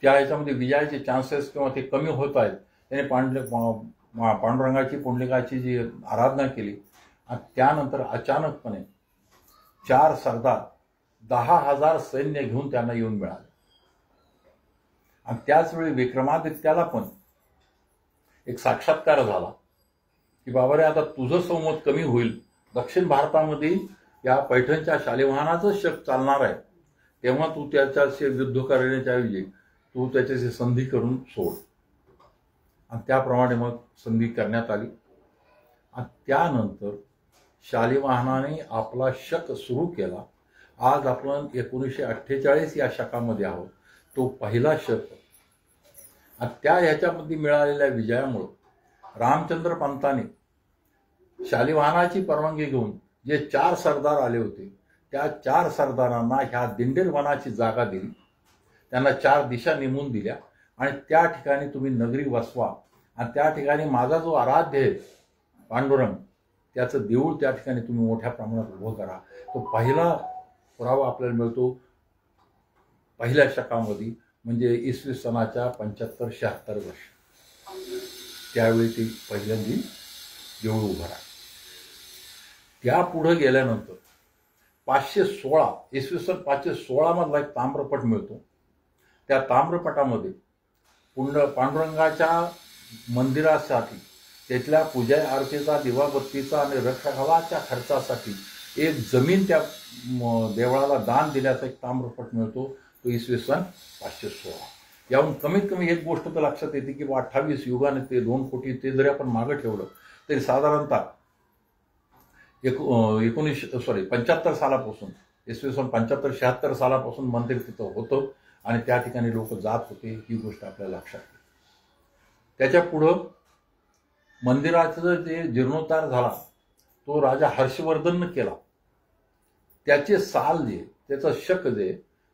त्या ह्याच्यामध्ये विजयाचे चान्सेस किंवा ते कमी होत आहेत, त्याने पांडुरंगाची पुंडलिकाची जी आराधना केली आणि त्यानंतर अचानकपणे 4 सरदार 10,000 सैन्य घेऊन त्यांना येऊन मिळाले. आणि त्याच वेळी विक्रमादित्याला पण एक साक्षात्कार झाला की बाबा रे, आता तुझं संमत कमी होईल. दक्षिण भारतामध्ये या पैठणच्या शालिवाहनाचं शक चालणार आहे, तेव्हा तू त्याच्याशी युद्ध करण्याच्याऐवजी तू त्याच्याशी संधी करून सोड. आणि त्याप्रमाणे मग संधी करण्यात आली. आणि त्यानंतर शालिवाहनाने आपला शक सुरू केला. आज आपण 1948 या शकामध्ये आहोत. तो पहिला शक. आणि त्या ह्याच्यामध्ये मिळालेल्या विजयामुळे रामचंद्र पंताने शालिवाहनाची परवानगी घेऊन जे 4 सरदार आले होते त्या 4 सरदारांना ह्या दिंडीर वनाची जागा दिली, त्यांना 4 दिशा नेमून दिल्या आणि त्या ठिकाणी तुम्ही नगरी वसवा आणि त्या ठिकाणी माझा जो आराध्य आहे पांडुरंग त्याचं देऊळ त्या ठिकाणी तुम्ही मोठ्या प्रमाणात उभं करा. तो पहिला पुरावा आपल्याला मिळतो पहिल्या शकामध्ये, म्हणजे इसवी सनाच्या 75-76 वर्ष. त्यावेळी ते पहिल्यांदा देऊळ उभं राहिलं. त्या पुढे गेल्यानंतर 516 इसवी सन 516 मधला एक ताम्रपट मिळतो. त्या ताम्रपटामध्ये पांडुरंगाच्या मंदिरासाठी त्यातल्या पूजा आरतीचा, दिवाबत्तीचा आणि रखरखावाच्या खर्चासाठी एक जमीन त्या देवळाला दान दिल्याचा एक ताम्रपट मिळतो. तो इसवी सन 516. याहून कमीत कमी एक गोष्ट तर लक्षात येते की 28 युगाने ते 2 कोटी ते जरी आपण मागं ठेवलं तरी साधारणतः 75 सालापासून इसवी सन 75-76 सालापासून मंदिर तिथं होतं आणि त्या ठिकाणी लोक जात होते, ही गोष्ट आपल्याला लक्षात येते. त्याच्या पुढं मंदिराचा जे जीर्णोद्धार झाला तो राजा हर्षवर्धननं केला. त्याचे साल जे त्याचं शक जे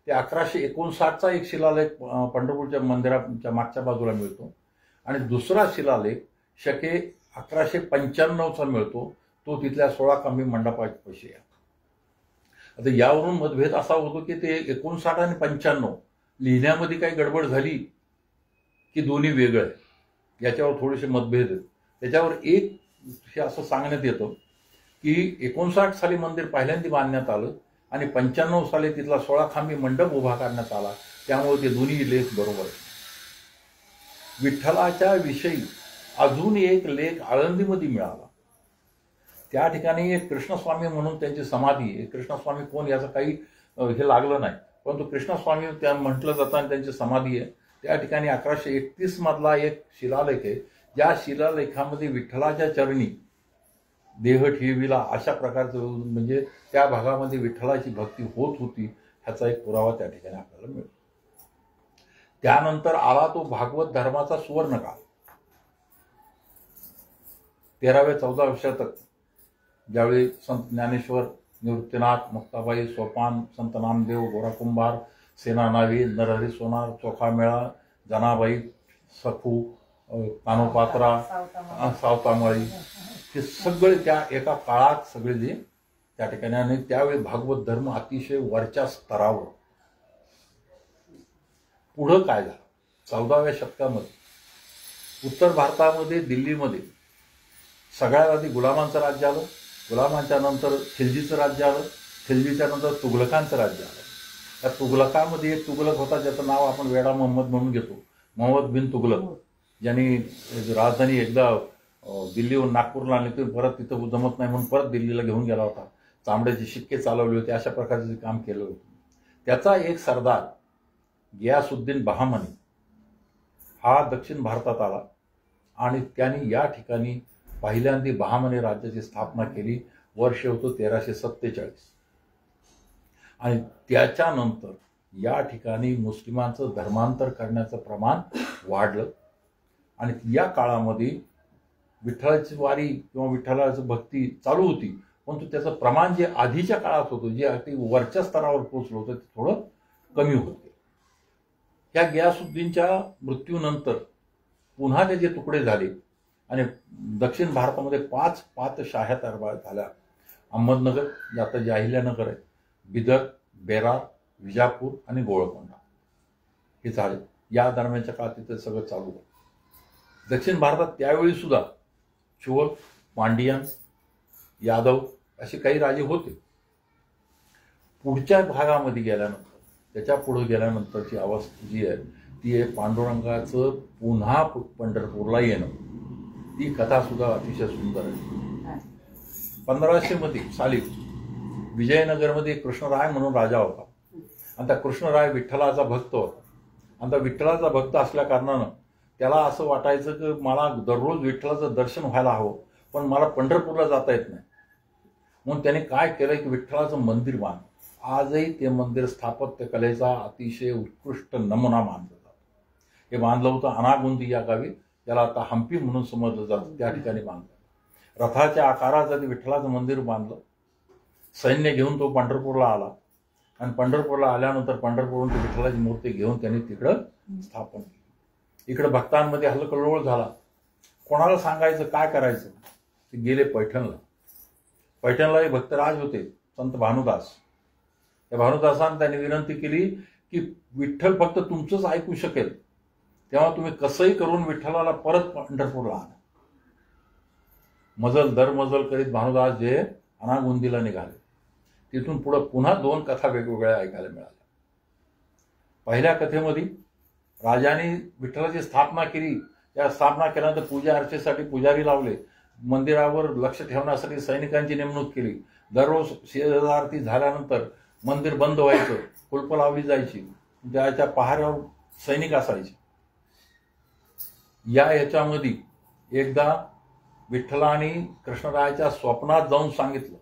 ते 1159चा एक शिलालेख पंढरपूरच्या मंदिराच्या मागच्या बाजूला मिळतो आणि दुसरा शिलालेख शके 1195चा मिळतो. तो तिथल्या 16 कांबी मंडपापाशी आहे. आता यावरून मतभेद असा होतो की ते 59 आणि 95 लिहिण्यामध्ये काही गडबड झाली की दोन्ही वेगळं आहे, याच्यावर थोडेसे मतभेद आहेत. त्याच्यावर एक हे असं सांगण्यात येतं की 59 साली मंदिर पहिल्यांदा बांधण्यात आलं आणि 95 साली तिथला 16 खांबी मंडप उभा करण्यात आला, त्यामुळे ते दोन्ही लेख बरोबर आहेत. विठ्ठलाच्या विषयी अजून एक लेख आळंदीमध्ये मिळाला. त्या ठिकाणी एक कृष्णस्वामी म्हणून त्यांची समाधी आहे. कृष्णस्वामी कोण याचं काही हे लागलं नाही, परंतु कृष्णस्वामी त्या म्हटलं जातं आणि त्यांची समाधी आहे. त्या ठिकाणी 1131 मधला एक शिलालेख आहे, ज्या शिलालेखामध्ये विठ्ठलाच्या चरणी देह ठेविला अशा प्रकारचं, म्हणजे त्या भागामध्ये विठ्ठलाची भक्ती होत होती ह्याचा एक पुरावा त्या ठिकाणी आपल्याला मिळतो. त्यानंतर आला तो भागवत धर्माचा सुवर्णकाळ. 13व्या-14व्या शतक, ज्यावेळी संत ज्ञानेश्वर, निवृत्तीनाथ, मुक्ताबाई, सोपान, संत नामदेव, गोरा कुंभार, सेना नावी, नरहरी सोनार, चोखा मेळा, जनाबाई, सखू, कानोपात्रा, सावतामाळी, हे सगळे त्या एका काळात सगळे जे त्या ठिकाणी. आणि त्यावेळी भागवत धर्म अतिशय वरच्या स्तरावर. पुढं काय झालं 14व्या शतकामध्ये उत्तर भारतामध्ये, दिल्लीमध्ये सगळ्यात आधी गुलामांचं राज्य आलं. गुलामांच्या नंतर खिलजीचं राज्य आलं. खिलजीच्या नंतर तुघलकांचं राज्य आलं. त्या तुघलकामध्ये एक तुघलक होता ज्याचं नाव आपण वेडा मोहम्मद म्हणून घेतो, मोहम्मद बिन तुघलक, ज्यांनी राजधानी एकदा दिल्लीहून नागपूरला आणली होती, परत तिथं जमत नाही म्हणून परत दिल्लीला घेऊन गेला होता. चांबड्याचे शिक्के चालवले होते, अशा प्रकारचे काम केलं होतं. त्याचा एक सरदार गियासुद्दीन बहामनी हा दक्षिण भारतात आला आणि त्यांनी या ठिकाणी पहिल्यांदा बहामनी राज्याची स्थापना केली. वर्ष होतं 1347 आणि त्याच्यानंतर या ठिकाणी मुस्लिमांचं धर्मांतर करण्याचं प्रमाण वाढलं आणि या काळामध्ये विठ्ठलाची वारी किंवा विठ्ठलाचं भक्ती चालू होती, परंतु त्याचं प्रमाण जे आधीच्या काळात होतं, जे अगदी वरच्या स्तरावर पोहोचलं होतं, ते थोडं कमी होते. या गियासुद्दीनच्या मृत्यूनंतर पुन्हा त्याचे तुकडे झाले आणि दक्षिण भारतामध्ये 5 पातशाह्या तयार झाल्या. अहमदनगर, जे आता जे अहिल्यानगर आहे, बिदर, बेरार, विजापूर आणि गोळकोंडा हे झाले. या दरम्यानच्या काळात तिथे सगळं चालू होतं. दक्षिण भारतात त्यावेळी सुद्धा चोल, पांडियन, यादव असे काही राजे होते. पुढच्या भागामध्ये गेल्यानंतर, त्याच्या पुढे गेल्यानंतरची अवस्था जी आहे ती आहे पांडुरंगाचं पुन्हा पंढरपूरला येणं. ती कथा सुद्धा अतिशय सुंदर आहे. 1500 साली विजयनगरमध्ये कृष्णराय म्हणून राजा होता आणि त्या कृष्णराय विठ्ठलाचा भक्त होता. आणि त्या विठ्ठलाचा भक्त असल्या कारणानं त्याला असं वाटायचं की मला दररोज विठ्ठलाचं दर्शन व्हायला हवं, पण मला पंढरपूरला जाता येत नाही. म्हणून त्याने काय केलं की विठ्ठलाचं मंदिर बांध. आजही ते मंदिर स्थापत्य कलेचा अतिशय उत्कृष्ट नमुना मानलं जातं. हे बांधलं होतं अनागुंदी या गावी, त्याला आता हम्पी म्हणून समजलं जातं, त्या ठिकाणी बांधलं. रथाच्या आकाराचं ते विठ्ठलाचं मंदिर बांधलं सैन्य घेऊन तो पंढरपूरला आला आणि पंढरपूरला आल्यानंतर पंढरपूरहून ती विठ्ठलाची मूर्ती घेऊन त्यांनी तिकडं स्थापन केली. इकडं भक्तांमध्ये हल्लकल्लोळ झाला. कोणाला सांगायचं, काय करायचं? ते गेले पैठणला. पैठणला एक भक्तराज होते, संत भानुदास. त्या भानुदासाने त्यांनी विनंती केली की विठ्ठल फक्त तुमचंच ऐकू शकेल, तेव्हा तुम्ही कसंही करून विठ्ठलाला परत पंढरपूरला आणा. मजल दर मजल करीत भानुदास जे अनागोंदीला निघाले. तिथून पुढं पुन्हा 2 कथा वेगवेगळ्या ऐकायला मिळाल्या. पहिल्या कथेमध्ये राजाने विठ्ठलाची स्थापना केली. त्या स्थापना केल्यानंतर पूजा अर्चेसाठी पुजारी लावले. मंदिरावर लक्ष ठेवण्यासाठी सैनिकांची नेमणूक केली. दररोज शेजारती झाल्यानंतर मंदिर बंद व्हायचं, कुलप लावली जायची, त्याच्या पहाऱ्यावर सैनिक असायचे. याच्यामध्ये एकदा विठ्ठलाने कृष्णरायाच्या स्वप्नात जाऊन सांगितलं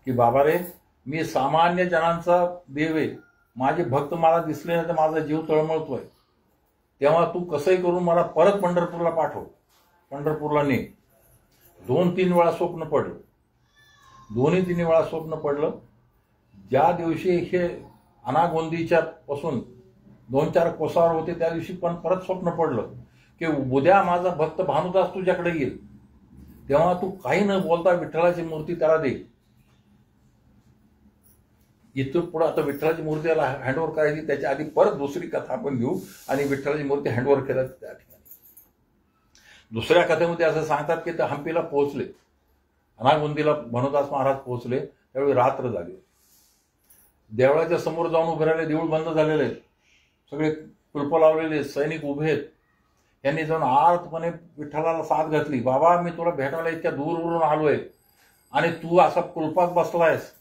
की बाबा रे, मी सामान्य जनांचा देव आहे, माझे भक्त मला दिसले नाही तर माझा जीव तळमळतोय, तेव्हा तू कसंही करून मला परत पंढरपूरला पाठव, पंढरपूरला ने. 2-3 वेळा स्वप्न पडलं. 2-3 वेळा स्वप्न पडलं. ज्या दिवशी हे अनागोंदीच्या पासून 2-4 कोसावर होते त्या दिवशी पण परत स्वप्न पडलं की उद्या माझा भक्त भानुदास तुझ्याकडे येईल, तेव्हा तू काही न बोलता विठ्ठलाची मूर्ती त्याला दे. इथून पुढे आता विठ्ठलाची मूर्ती त्याला हँडओव्हर करायची. त्याच्या आधी परत दुसरी कथा आपण घेऊ आणि विठ्ठलाची मूर्ती हँडओव्हर केला त्या ठिकाणी. दुसऱ्या कथेमध्ये असं सांगतात की ते हंपीला पोहोचले, अनागोंदीला भानुदास महाराज पोहोचले. त्यावेळी रात्र झाली. देवळाच्या समोर जाऊन उभे राहिले. देऊळ बंद झालेले, सगळे कुलप लावलेले, सैनिक उभे आहेत. यांनी जाऊन आर्तपणे विठ्ठलाला साथ घातली. बाबा, मी तुला भेटायला इतक्या दूरवरून आलोय आणि तू असा कुलपात बसलायस.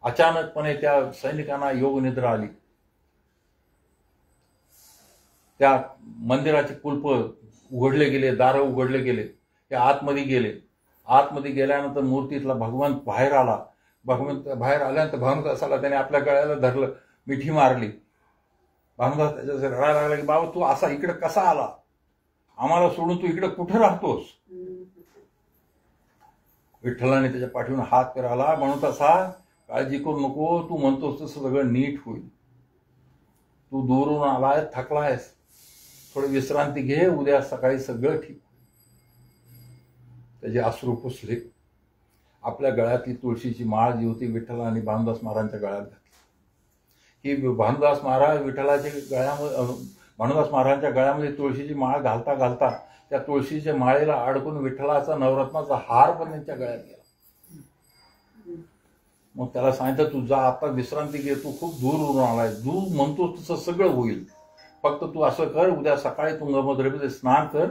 अचानकपणे त्या सैनिकांना योग निद्रा आली. त्या मंदिराचे कुलप उघडले गेले, दारं उघडले गेले. ते आतमध्ये गेले. आतमध्ये गेल्यानंतर मूर्तीतला भगवंत बाहेर आला. भगवंत बाहेर आल्यानंतर भानुदासाला त्याने आपल्या गळ्याला धरलं, मिठी मारली. भानुदास त्याच्या रडायला लागला की बाबा, तू असा इकडे कसा आला? आम्हाला सोडून तू इकडे कुठे राहतोस? विठ्ठलाने त्याच्या पाठीवरून हात फिरवला. भानुदासा, काळजी करू नको, तू म्हणतोस तसं सगळं नीट होईल. तू दूरून आलाय, थकलायस, थोडी विश्रांती घे, उद्या सकाळी सगळं ठीक. त्याचे अश्रू पुसले. आपल्या गळ्यातली तुळशीची माळ जी होती विठ्ठलाने भानुदास महाराजांच्या गळ्यात घातली. ही भानुदास महाराज विठ्ठलाच्या भानुदास महाराजांच्या गळ्यामध्ये तुळशीची माळ घालता घालता त्या तुळशीच्या माळेला अडकून विठ्ठलाचा नवरत्नाचा हार पण त्यांच्या गळ्यात गेला. मग त्याला सांगितलं, तू जा आता विश्रांती घे, तू खूप दूर आलाय, तू म्हणतो तसं सगळं होईल, फक्त तू असं कर, उद्या सकाळी तुंगभद्रेमध्ये स्नान कर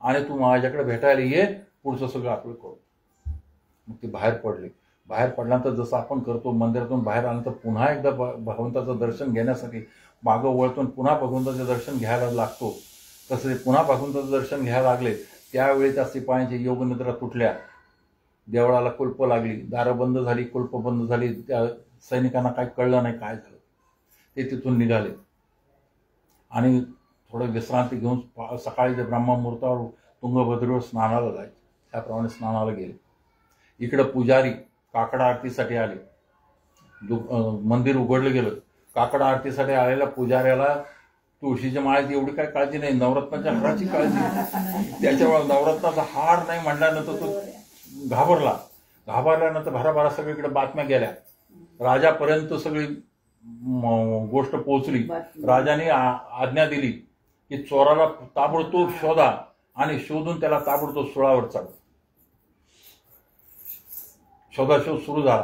आणि तू माझ्याकडे भेटायला ये, पुढचं सगळं आपलं करू. मग ते बाहेर पडले. बाहेर पडल्यानंतर जसं आपण करतो, मंदिरातून बाहेर आल्यानंतर पुन्हा एकदा भगवंताचं दर्शन घेण्यासाठी मागं वळतून पुन्हा भगवंताचं दर्शन घ्यायला लागतो, तसं ते पुन्हा भगवंताचं दर्शन घ्यायला लागले. त्यावेळी त्या शिपायांची योगनिद्रा तुटल्या. देवळाला कुलप लागली, दारं बंद झाली, कुलप बंद झाली. त्या सैनिकांना काही कळलं नाही काय झालं. ते तिथून निघाले आणि थोडं विश्रांती घेऊन सकाळी ते ब्रह्ममुहूर्तावर तुंगभद्रेवर स्नानाला जायचे. त्याप्रमाणे स्नानाला गेले. इकडं पुजारी काकड आरतीसाठी आले. मंदिर उघडलं गेलं. काकड आरतीसाठी आलेल्या पुजाऱ्याला तुळशीच्या माळ्याची एवढी काय काळजी नाही, नवरत्नाच्या हाराची काळजी. त्याच्यावर नवरत्नाचा हार नाही म्हणल्यानंतर तो घाबरला. घाबरल्यानंतर भराभरा सगळीकडे बातम्या गेल्या. राजापर्यंत सगळी गोष्ट पोहोचली. राजाने आज्ञा दिली की चोराला ताबडतोब शोधा आणि शोधून त्याला ताबडतोब सुळावर चढवा. शोधाशोध सुरू झाला.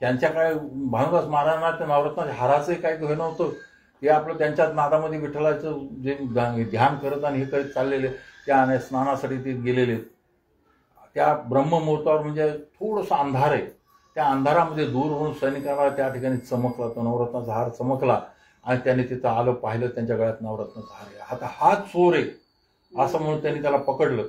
त्यांच्या काय भानुदास महाराजांना त्या नवरत्नाच्या हाराचं काय हे नव्हतं. ते आपलं त्यांच्या नादामध्ये विठ्ठलाचं जे ध्यान करत आणि हे करत चाललेले, त्या स्नानासाठी ते गेलेले. त्या ब्रह्ममुहूर्तावर म्हणजे थोडंसं अंधार आहे, त्या अंधारामध्ये दूर होऊन सैनिकाला त्या ठिकाणी चमकला, तो नवरत्नाचा हार चमकला आणि त्याने तिथं आलं, पाहिलं आता गळ्यात नवरत्नाचा हार आहे. आता हा चोर आहे असं म्हणून त्यांनी त्याला पकडलं.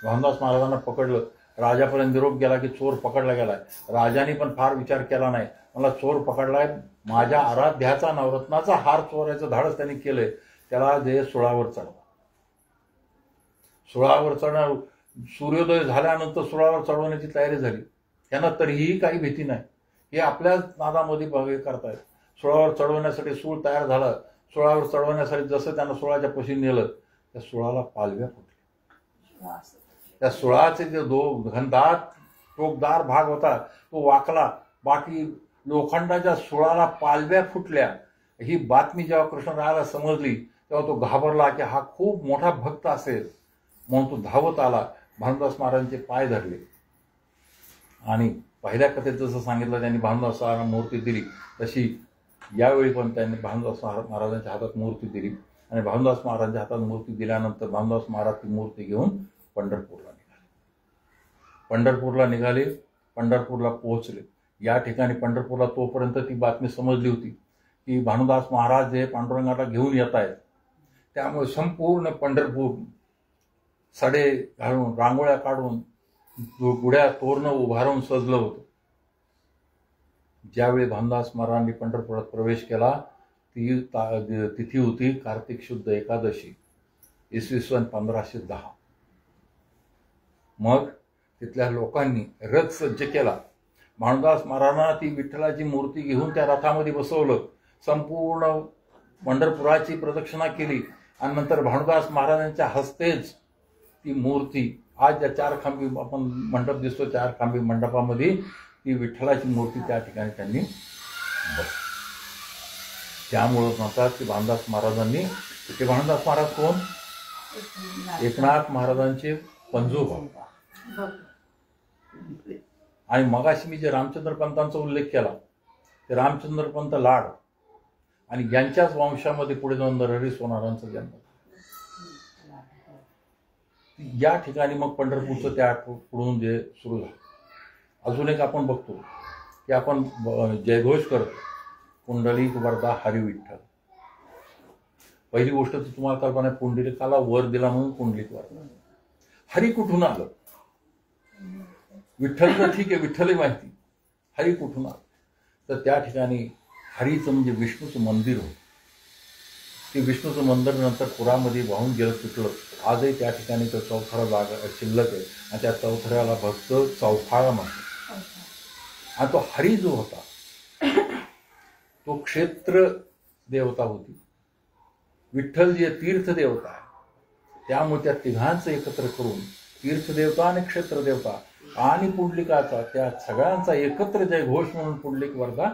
भानुदास महाराजांना पकडलं. राजापर्यंत निरोप गेला की चोर पकडला गेलाय. राजाने पण फार विचार केला नाही, मला चोर पकडलाय, माझ्या आराध्याचा नवरत्नाचा हार चोरायचं धाडस त्यांनी केलंय, त्याला जे सुळावर चढवा. सुळावर चढणार सूर्योदय झाल्यानंतर सुळावर चढवण्याची तयारी झाली. त्यांना तरीही काही भीती नाही. हे आपल्याच नादामध्ये हे करतायत. सुळावर चढवण्यासाठी सूळ तयार झाला. सुळावर चढवण्यासाठी जसं त्यांना सुळाच्या पशी नेलं, त्या सुळाला पालव्या फुटल्या. त्या सुळाचे जे घनदाट टोकदार भाग होता तो वाकला. बाकी लोखंडाच्या सुळाला पालव्या फुटल्या. ही बातमी जेव्हा कृष्णरायाला समजली तेव्हा तो घाबरला की हा खूप मोठा भक्त असेल. म्हणून तो धावत आला, भानुदास महाराजांचे पाय धरले आणि पहिल्या कथेत जसं सांगितलं त्यांनी भानुदास महाराजांना मूर्ती दिली, तशी यावेळी पण त्यांनी भानुदास महाराजांच्या हातात मूर्ती दिली. आणि भानुदास महाराजांच्या हातात मूर्ती दिल्यानंतर भानुदास महाराज ती मूर्ती घेऊन पंढरपूरला निघाले. पंढरपूरला पोहोचले. या ठिकाणी पंढरपूरला तोपर्यंत ती बातमी समजली होती की भानुदास महाराज हे पांडुरंगाला घेऊन येत आहेत. त्यामुळे संपूर्ण पंढरपूर सडे घालून, रांगोळ्या काढून, गुढ्या तोरणं उभारून सजलं होतं. ज्यावेळी भानुदास महाराजांनी पंढरपुरात प्रवेश केला ती तिथी होती कार्तिक शुद्ध एकादशी, इसवी सन 1510. मग तिथल्या लोकांनी रथ सज्ज केला. भानुदास महाराजांना ती विठ्ठलाची मूर्ती घेऊन त्या रथामध्ये बसवलं. संपूर्ण पंढरपुराची प्रदक्षिणा केली आणि नंतर भानुदास महाराजांच्या हस्तेच ती मूर्ती, आज ज्या 4 खांबी आपण मंडप दिसतो 4 खांबी मंडपामध्ये ती विठ्ठलाची मूर्ती त्या ठिकाणी त्यांनी बसवली. त्यामुळं म्हणतात की भानुदास महाराजांनी, ते भानुदास महाराज कोण? एकनाथ महाराजांचे पंजोबा. आणि मगाशी मी जे रामचंद्र पंतांचा उल्लेख केला ते रामचंद्र पंत लाड आणि यांच्याच वंशामध्ये पुढे जाऊन नरहरी सोनारांचा जन्म. या ठिकाणी मग पंढरपूरचं त्या पुढून जे सुरू झालं. अजून एक आपण बघतो की आपण जयघोष करतो, पुंडलिक वरदा हरी विठ्ठल. पहिली गोष्ट तर तुम्हाला कल्पना आहे, पुंडलिकाला वर दिला म्हणून पुंडलिक वरदा. हरी कुठून आलं? विठ्ठल तर ठीक आहे, विठ्ठलही माहिती, हरी कुठून आलं? तर त्या ठिकाणी हरीचं म्हणजे विष्णूचं मंदिर होतं. ते विष्णूचं मंदिर नंतर पुरामध्ये वाहून गेलं, तुटलं. आजही त्या ठिकाणी तो चौथरा जागा शिल्लक आहे आणि त्या चौथऱ्याला भक्त चौफाळा म्हणतात. आणि तो हरी जो होता तो क्षेत्र देवता होती. विठ्ठल जी तीर्थदेवता आहे, त्यामुळे त्या तिघांचं एकत्र करून तीर्थदेवता आणि क्षेत्रदेवता आणि पुंडलिकाचा त्या सगळ्यांचा एकत्र जयघोष म्हणून पुंडलिक वरदा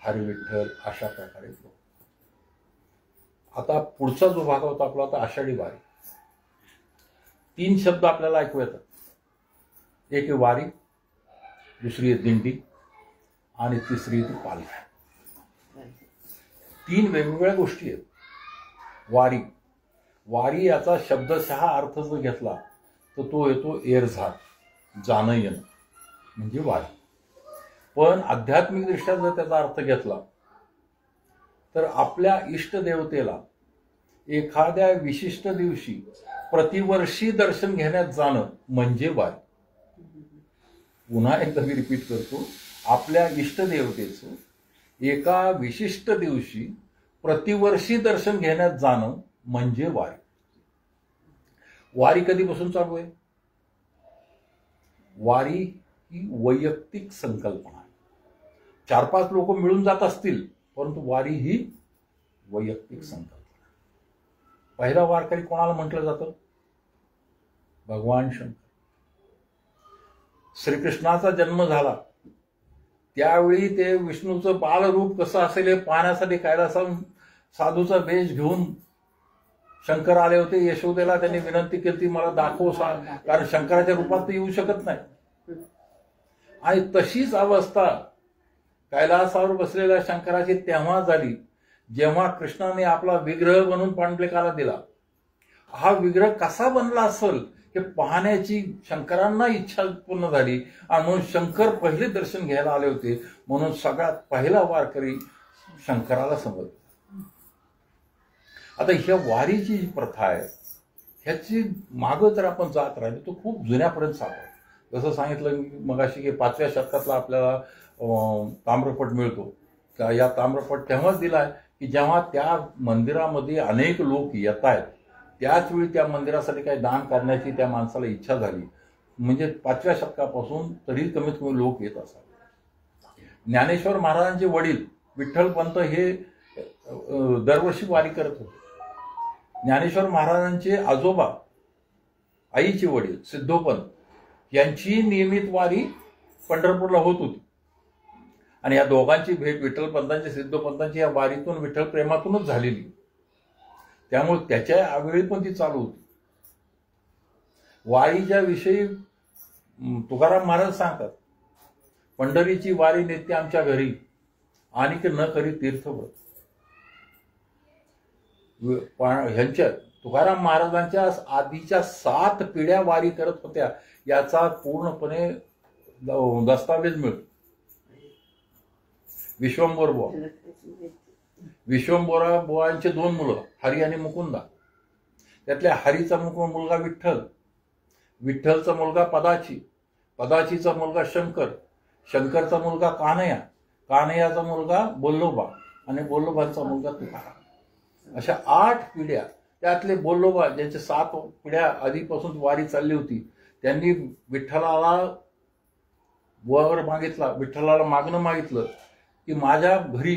हरी विठ्ठल अशा प्रकारे. आता पुढचा जो भाग होता आपला आता आषाढी वारी. 3 शब्द आपल्याला ऐकू येतात. एक आहे वारी, दुसरी आहे दिंडी आणि तिसरी ती पालखी. 3 वेगवेगळ्या गोष्टी आहेत. वारी याचा शब्दशः अर्थ जर घेतला तर तो येतो एरझार, जाणं येणं म्हणजे वारी. पण आध्यात्मिक दृष्ट्या जर त्याचा अर्थ घेतला तर आपल्या इष्टदेवतेला एखाद्या विशिष्ट दिवशी प्रतिवर्षी दर्शन घेण्यात जाणं म्हणजे वारी. पुन्हा एकदा मी रिपीट करतो, आपल्या इष्टदेवतेचं एका विशिष्ट दिवशी प्रतिवर्षी दर्शन घेण्यात जाणं म्हणजे वारी. वारी कधीपासून चालू आहे? वारी ही वैयक्तिक संकल्पना आहे. 4-5 लोक मिळून जात असतील, परंतु वारी ही वैयक्तिक संकल्पना. पहिला वारकरी कोणाला म्हटलं जातं? भगवान शंकर. श्रीकृष्णाचा जन्म झाला त्यावेळी ते विष्णूचं बालरूप कसं असेल हे पाहण्यासाठी कैलासाहून साधूचा वेश घेऊन शंकर आले होते. यशोदेला त्यांनी विनंती केली, मला दाखव, कारण शंकराच्या रूपात ते येऊ शकत नाही. आणि तशीच अवस्था कैलासावर बसलेल्या शंकराची तेव्हा झाली जेव्हा कृष्णाने आपला विग्रह बनवून पांडलिकाला दिला. हा विग्रह कसा बनला असेल हे पाहण्याची शंकरांना इच्छा पूर्ण झाली आणि म्हणून शंकर पहिले दर्शन घ्यायला आले होते. म्हणून सगळ्यात पहिला वारकरी शंकराला समजला. आता ह्या वारीची जी प्रथा आहे ह्याची मागं जर आपण जात राहिलो तो खूप जुन्यापर्यंत सापडतो. जसं सांगितलं मगाशी की 5व्या शतकातला आपल्याला ताम्रपट मिळतो. या ताम्रपट तेव्हाच दिलाय की जेव्हा त्या मंदिरामध्ये अनेक लोक येत आहेत त्याच वेळी त्या मंदिरासाठी काही दान करण्याची त्या माणसाला इच्छा झाली. म्हणजे 5व्या शतकापासून तरी कमीत कमी लोक येत असतात. ज्ञानेश्वर महाराजांचे वडील विठ्ठलपंत हे दरवर्षी वारी करत होते. ज्ञानेश्वर महाराजांचे आजोबा आईचे वडील सिद्धोपंत यांची नियमित वारी पंढरपूरला होत होती. आणि या दोघांची भेट विठ्ठलपंतांची सिद्धोपंतांची या वारीतून विठ्ठल प्रेमातूनच झालेली. त्यामुळे त्याच्या वेळी पण ती चालू होती. वारीच्या विषयी तुकाराम महाराज सांगतात, पंढरीची वारी नेते आमच्या घरी आणि की न करी तीर्थव्रत. ह्यांच्या तुकाराम महाराजांच्या आधीच्या 7 पिढ्या वारी करत होत्या याचा पूर्णपणे दस्तावेज मिळतो. विश्वंभरा बुवांचे 2 मुलं हरी आणि मुकुंदा. त्यातल्या हरीचा मुलगा विठ्ठल, विठ्ठलचा मुलगा पदाची, पदाचीचा मुलगा शंकर, शंकरचा मुलगा कान्हया, कान्हयाचा मुलगा बोल्लोबा आणि बोल्लोबांचा मुलगा तुकाराम. अशा 8 पिढ्या. त्यातले बोल्लोबा ज्यांच्या 7 पिढ्या आधीपासून वारी चालली होती, त्यांनी विठ्ठलाला वर मागितला, विठ्ठलाला मागणं मागितलं की माझ्या घरी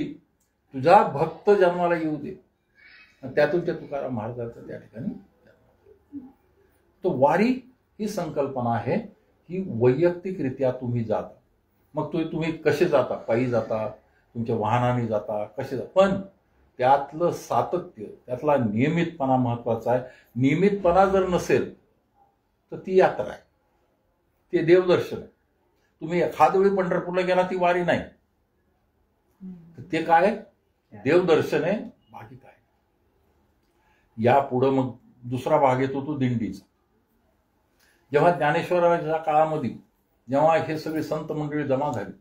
तुझा भक्त जन्माला येऊ दे. त्यातून त्या तुकाराम महाराजांचा त्या ठिकाणी तो वारी ही संकल्पना आहे की वैयक्तिकरित्या तुम्ही जाता. मग तुम्ही कसे जाता, पायी जाता, तुमच्या वाहनाने जाता, कसे जाता, पण त्यातलं सातत्य, त्यातला नियमितपणा महत्वाचा आहे. नियमितपणा जर नसेल तर ती यात्रा आहे, ते देवदर्शन आहे. तुम्ही एखाद वेळी पंढरपूरला गेला ती वारी नाही, ते काय देवदर्शन आहे, बाकी काय. या पुढं मग दुसरा भाग येतो तो दिंडीचा. जेव्हा ज्ञानेश्वराच्या काळामध्ये जेव्हा हे सगळे संत मंडळी जमा झाली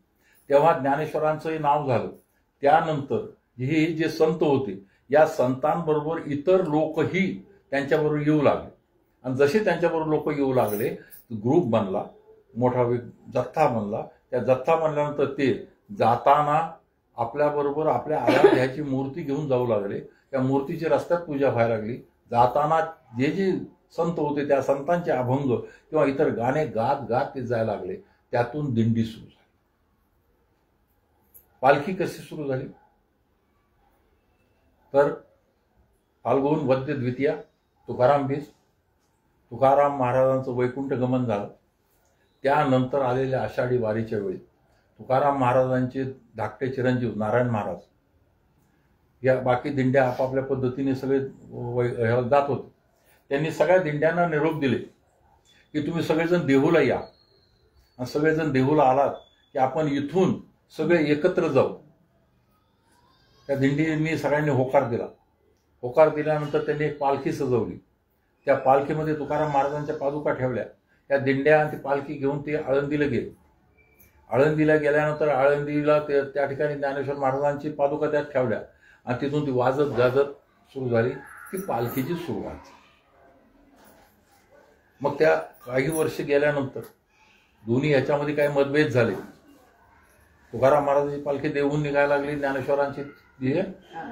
तेव्हा ज्ञानेश्वरांचंही नाव झालं. त्यानंतर हे जे संत होते या संतांबरोबर इतर लोकही त्यांच्याबरोबर येऊ लागले. आणि जसे त्यांच्याबरोबर लोक येऊ लागले ग्रुप बनला, मोठा जथ्था बनला. त्या जथ्था बनल्यानंतर ते जाताना आपल्याबरोबर आपल्या आराध्याची मूर्ती घेऊन जाऊ लागले. त्या मूर्तीची रस्त्यात पूजा व्हायला लागली. जाताना जे जे संत होते त्या संतांचे अभंग किंवा इतर गाणे गात गात ते जायला लागले. त्यातून दिंडी सुरू झाली. पालखी कशी सुरू झाली तर फाल्गुन वद्य द्वितीया तुकाराम बीज, तुकाराम महाराजांचं वैकुंठ गमन झालं. त्यानंतर आलेल्या आषाढी वारीच्या वेळी तुकाराम महाराजांचे धाकटे चिरंजीव नारायण महाराज या बाकी दिंड्या आपापल्या पद्धतीने सगळे जात होते. त्यांनी सगळ्या दिंड्यांना निरोप दिले की तुम्ही सगळेजण देहूला या. आणि सगळेजण देहूला आलात की आपण इथून सगळे एकत्र जाऊ. त्या दिंडींनी सगळ्यांनी होकार दिला. होकार दिल्यानंतर त्यांनी एक पालखी सजवली. त्या पालखीमध्ये तुकाराम महाराजांच्या पादुका ठेवल्या. त्या दिंड्या आणि ती पालखी घेऊन ते आळंदीला गेले. आळंदीला गेल्यानंतर आळंदीला त्या ठिकाणी ज्ञानेश्वर महाराजांची पादुका त्यात ठेवल्या आणि तिथून ती वाजत गाजत सुरू झाली. ती पालखीची सुरुवात. मग त्या काही वर्ष गेल्यानंतर दोन्ही ह्याच्यामध्ये काही मतभेद झाले. तुकाराम महाराजांची पालखी देहून निघायला लागली, ज्ञानेश्वरांची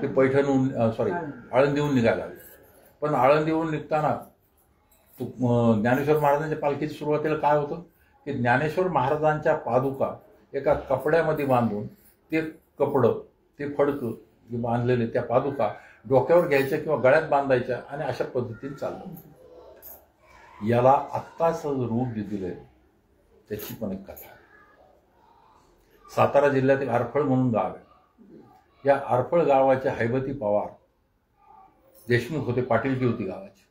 ते पैठणहून आळंदीहून निघायला लागली. पण आळंदीहून निघताना ज्ञानेश्वर महाराजांच्या पालखीची सुरुवातीला काय होतं की ज्ञानेश्वर महाराजांच्या पादुका एका कपड्यामध्ये बांधून ते कपडं ते फडकं जे बांधलेले त्या पादुका डोक्यावर घ्यायच्या किंवा गळ्यात बांधायच्या आणि अशा पद्धतीने चाललं. याला आत्ताच रूप दिलंय त्याची पण एक कथा. सातारा जिल्ह्यात एक आरफळ म्हणून गाव आहे. या आरफळ गावाचे हैबती पवार देशमुख होते, पाटीलकी होती गावाची.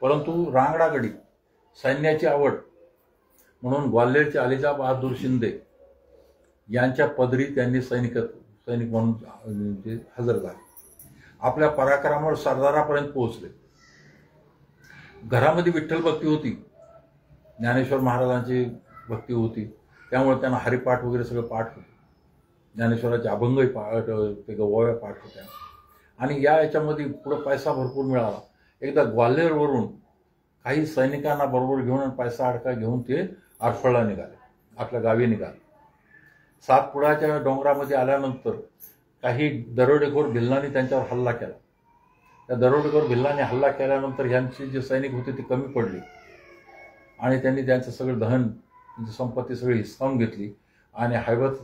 परंतु रांगडागडी सैन्याची आवड म्हणून ग्वाल्हेरचे अलिजा बहादूर शिंदे यांच्या पदरी त्यांनी सैनिक म्हणून हजर झाले. आपल्या पराक्रमावर सरदारापर्यंत पोहोचले. घरामध्ये विठ्ठल भक्ती होती, ज्ञानेश्वर महाराजांची भक्ती होती. त्यामुळे त्यांना हरिपाठ वगैरे सगळं पाठ होते. ज्ञानेश्वराचे अभंगही पाठ, ते गवळ्या पाठ होत्या. आणि याच्यामध्ये पुढं पैसा भरपूर मिळाला. एकदा ग्वाल्हेरवरून काही सैनिकांना बरोबर घेऊन पैसा अडका घेऊन ते आरफळला निघाले, आपल्या गावी निघाले. सातपुडाच्या डोंगरामध्ये आल्यानंतर काही दरोडेखोर भिल्लांनी त्यांच्यावर हल्ला केला. त्या दरोडेखोर भिल्लाने हल्ला केल्यानंतर ह्यांचे जे सैनिक होते ते कमी पडले आणि त्यांनी त्यांचं सगळं दहन, संपत्ती सगळी हिसकावून घेतली आणि हैबत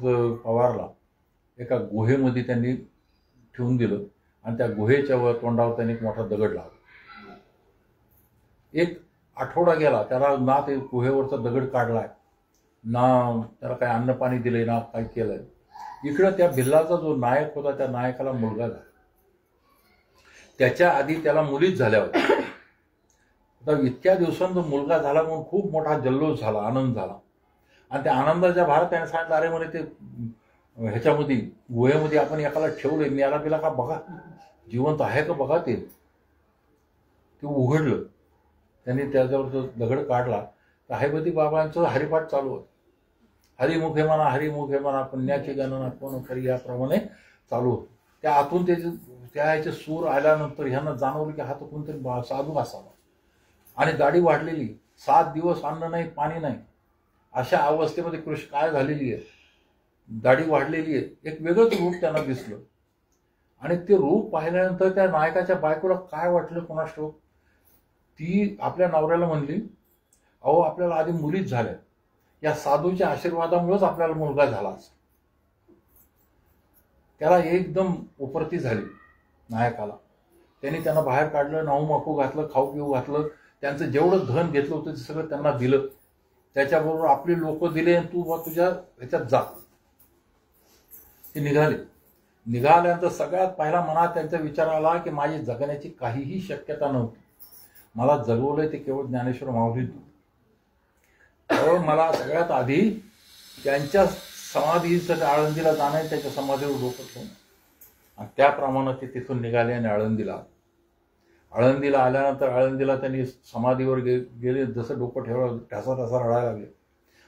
पवारला एका गुहेमध्ये त्यांनी ठेवून दिलं आणि त्या गुहेच्या तोंडावर त्यांनी एक मोठा दगड लावला. एक आठवडा गेला, त्याला ना ते गुहेवरचा दगड काढलाय, ना त्याला काही अन्न पाणी दिलंय, ना काही केलंय. इकडं त्या भिल्लाचा जो नायक होता त्या नायकाला मुलगा झाला. त्याच्या आधी त्याला मुलीच झाल्या होत्या. आता इतक्या दिवसांचा मुलगा झाला म्हणून खूप मोठा जल्लोष झाला, आनंद झाला. आणि त्या आनंदाच्या भारत त्याने सांगितलं, अरे म्हणे ते ह्याच्यामध्ये गुहेमध्ये आपण एकाला ठेवलंय, मी याला बिला का बघा, जिवंत आहे का बघा. ते उघडलं, त्यांनी त्याच्यावर जो दगड काढला तर हैबती बाबांचं हरिपाठ चालू होतं. हरिमुखे म्हणा, हरिमुखे म्हणा, पुण्याची गणना कोण करी, याप्रमाणे चालू होतं. त्या आतून त्या ह्याचे सूर आल्यानंतर ह्यांना जाणवलं की हा तर कोणतरी साधू असावा. आणि दाढी वाढलेली, 7 दिवस अन्न नाही, पाणी नाही, अशा अवस्थेमध्ये कृष्ण काय झालेली आहे, दाढी वाढलेली आहे. एक वेगळंच रूप त्यांना दिसलं. आणि ते रूप पाहिल्यानंतर त्या नायकाच्या बायकोला काय वाटलं कोणास ठाऊक. ती आपल्या नवऱ्याला म्हणली, अहो आपल्याला आधी मुलीच झाल्या, या साधूच्या आशीर्वादामुळेच आपल्याला मुलगा झाला. त्याला एकदम उपरती झाली नायकाला. त्यांनी त्यांना बाहेर काढलं, नाहू माकू घातलं, खाऊ पिऊ घातलं. त्यांचं जेवढं धन घेतलं होतं ते सगळं त्यांना दिलं. त्याच्याबरोबर आपली लोक दिले, आणि तू तुझ्या ह्याच्यात जा. ते निघाल्यानंतर सगळ्यात पहिला मनात त्यांचा विचार आला की माझी जगण्याची काहीही शक्यता नव्हती. मला जगवलंय ते केवळ ज्ञानेश्वर माऊली. मला सगळ्यात आधी त्यांच्या समाधीचं आळंदीला जाणं, त्याच्या समाधीवर डोकं ठेवणं. आणि त्याप्रमाणे ते तिथून निघाले आणि आळंदीला आल्यानंतर आळंदीला त्यांनी समाधीवर गेले. जसं डोकं ठेवलं ठसा रडायला लागले.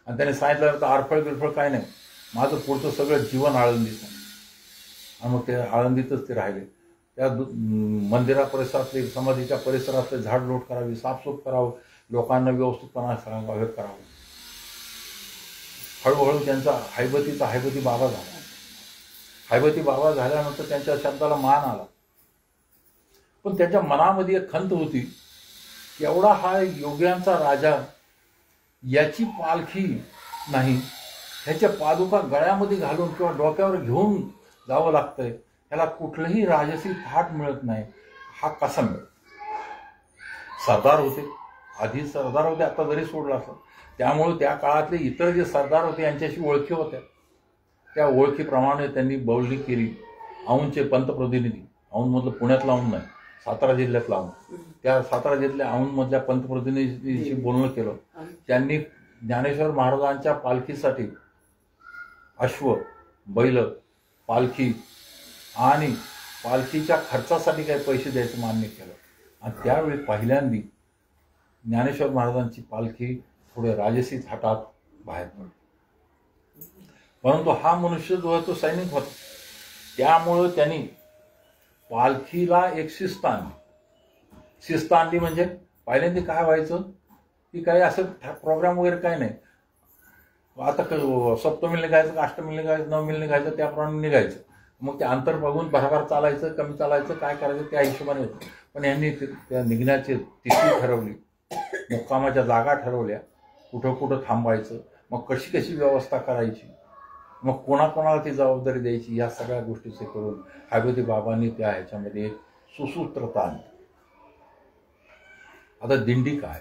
आणि त्यांनी सांगितलं तर आरफळ बिरफळ काय नाही, माझं पुढचं सगळं जीवन आळंदीचं. आणि मग ते आळंदीतच ते राहिले. त्या मंदिरा परिसरातले, समाधीच्या परिसरातले झाडलोट करावी, साफसूफ करावं, लोकांना व्यवस्थितपणा करावं. हळूहळू त्यांचा हैबती बाबा झाला. हैबती बाबा झाल्यानंतर त्यांच्या शब्दाला मान आला. पण त्यांच्या मनामध्ये एक खंत होती की एवढा हा योग्यांचा राजा, याची पालखी नाही, ह्याच्या पादुका गळ्यामध्ये घालून किंवा डोक्यावर घेऊन जावं लागतंय, ह्याला कुठलंही राजसी थाट मिळत नाही, हा कसा मिळत. सरदार होते, आधी सरदार होते, आता जरी सोडला असं. त्यामुळे त्या काळातले इतर जे सरदार होते यांच्याशी ओळखी होत्या. त्या ओळखीप्रमाणे त्यांनी बोलणी केली. औंधचे पंतप्रतिनिधी, औंधमधलं पुण्यातला औंध नाही, सातारा जिल्ह्यातला औंध, त्या सातारा जिल्ह्यातल्या औंधमधल्या पंतप्रतिनिधीशी बोलणं केलं. त्यांनी ज्ञानेश्वर महाराजांच्या पालखीसाठी अश्व, बैल, पालखी आणि पालखीच्या खर्चासाठी काही पैसे द्यायचं मान्य केलं. आणि त्यावेळी पहिल्यांदा ज्ञानेश्वर महाराजांची पालखी थोडे राजसी थाटात बाहेर पडली. परंतु हा मनुष्य जो आहे तो सैनिक होता, त्यामुळं त्यांनी पालखीला एक शिस्त आणली. म्हणजे पहिल्यांदा काय व्हायचं की काही असं प्रोग्राम वगैरे काय नाही. आता सप्तमीला निघायचं, अष्टमीला निघायचं, नवमीला निघायचं, त्याप्रमाणे निघायचं. मग ते अंतर बघून भराभर चालायचं, कमी चालायचं, काय करायचं त्या हिशोबाने होतं. पण यांनी त्या निघण्याची तिथी ठरवली, मुक्कामाच्या जागा ठरवल्या, कुठं कुठं थांबायचं, मग कशी कशी व्यवस्था करायची, मग कोणाकोणाला ती जबाबदारी द्यायची, या सगळ्या गोष्टीचे करून हैबती बाबांनी त्या ह्याच्यामध्ये एक सुसूत्रता आणली. आता दिंडी काय,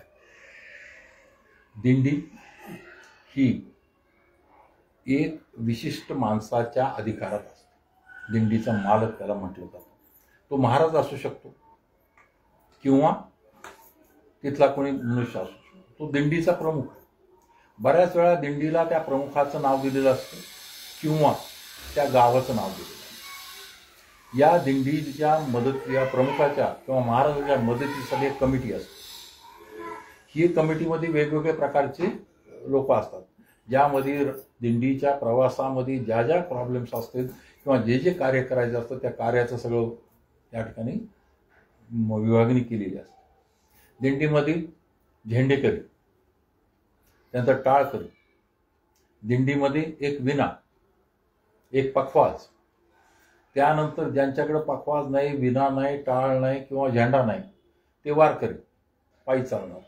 दिंडी ही एक विशिष्ट माणसाच्या अधिकारात असते. दिंडीचा मालक त्याला म्हटलं जातं. तो महाराज असू शकतो किंवा तिथला कोणी मनुष्य असू शकतो. तो दिंडीचा प्रमुख. बऱ्याच वेळा दिंडीला त्या प्रमुखाचं नाव दिलेलं असतं किंवा त्या गावाचं नाव दिलेलं असतं. या दिंडीच्या या प्रमुखाच्या किंवा महाराजाच्या मदतीसाठी एक कमिटी असते. ही कमिटीमध्ये वेगवेगळ्या प्रकारचे लोक असतात, ज्यामध्ये दिंडीच्या प्रवासामध्ये ज्या ज्या प्रॉब्लेम्स असतील किंवा जे जे कार्य करायचं असतं त्या कार्याचं सगळं या ठिकाणी विभागणी केलेली असते. दिंडीमध्ये झेंडेकरी, त्यानंतर टाळकरी, दिंडीमध्ये एक विना, एक पखवाज, त्यानंतर ज्यांच्याकडे पखवाज नाही, विना नाही, टाळ नाही किंवा झेंडा नाही ते वारकरी पायी चालणार.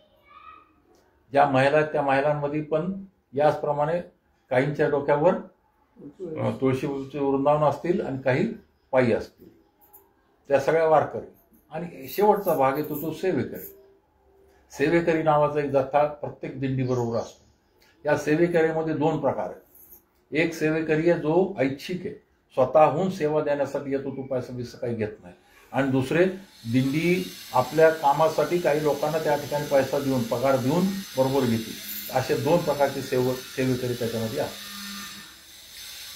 ज्या महिला आहेत त्या महिलांमध्ये पण याचप्रमाणे काहींच्या डोक्यावर तुळशीचे वृंदावन असतील आणि काही पायी असतील, त्या सगळ्या वारकरी. आणि शेवटचा भाग येतो तो सेवेकरी. सेवेकरी नावाचा एक जथ्था प्रत्येक दिंडीबरोबर असतो. या सेवेकरीमध्ये दोन प्रकार आहेत. एक सेवेकरी आहे जो ऐच्छिक आहे, स्वतःहून सेवा देण्यासाठी येतो, तो पैसा बिसा काही घेत नाही. आणि दुसरे दिंडी आपल्या कामासाठी काही लोकांना त्या ठिकाणी पैसा देऊन, पगार देऊन बरोबर घेते. असे दोन प्रकारचे सेवेकरी त्याच्यामध्ये असतात.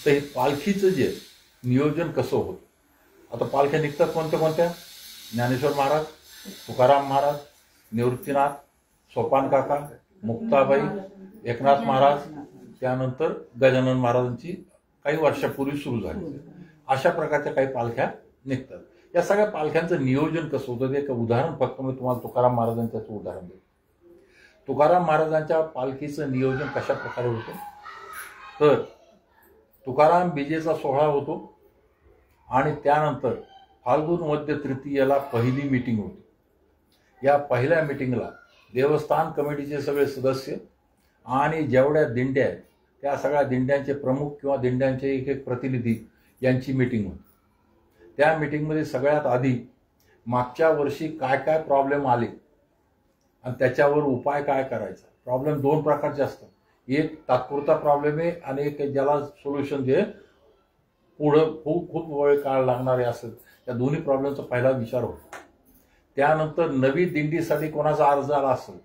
तर हे पालखीचं जे नियोजन कसं होतं, आता पालख्या निघतात कोणत्या कोणत्या? ज्ञानेश्वर महाराज, तुकाराम महाराज, निवृत्तीनाथ, सोपान काका, मुक्ताबाई, एकनाथ महाराज, त्यानंतर गजानन महाराजांची काही वर्षापूर्वी सुरू झाली. अशा प्रकारच्या काही पालख्या निघतात. या सगळ्या पालख्यांचं नियोजन कसं होतं ते एक उदाहरण फक्त मी तुम्हाला तुकाराम महाराजांचं उदाहरण देतो. तुकाराम महाराजांच्या पालखीचं नियोजन कशा प्रकारे होतं तर तुकाराम बीजेचा सोहळा होतो आणि त्यानंतर फाल्गुन मध्य तृतीयेला पहिली मीटिंग होती. या पहिल्या मीटिंगला देवस्थान कमिटीचे सगळे सदस्य आणि जेवढ्या दिंड्या आहेत त्या सगळ्या दिंड्यांचे प्रमुख किंवा दिंड्यांचे एक एक प्रतिनिधी यांची मीटिंग होती. त्या मीटिंगमध्ये सगळ्यात आधी मागच्या वर्षी काय काय प्रॉब्लेम आले आणि त्याच्यावर उपाय काय करायचा. प्रॉब्लेम दोन प्रकारचे असतात. एक तात्पुरता प्रॉब्लेम आहे आणि एक ज्याला सोल्युशन जे पुढं खूप खूप वेळ काळ लागणारे असेल. त्या दोन्ही प्रॉब्लेमचा पहिला विचार होतो. त्यानंतर नवी दिंडीसाठी कोणाचा अर्ज आला असेल,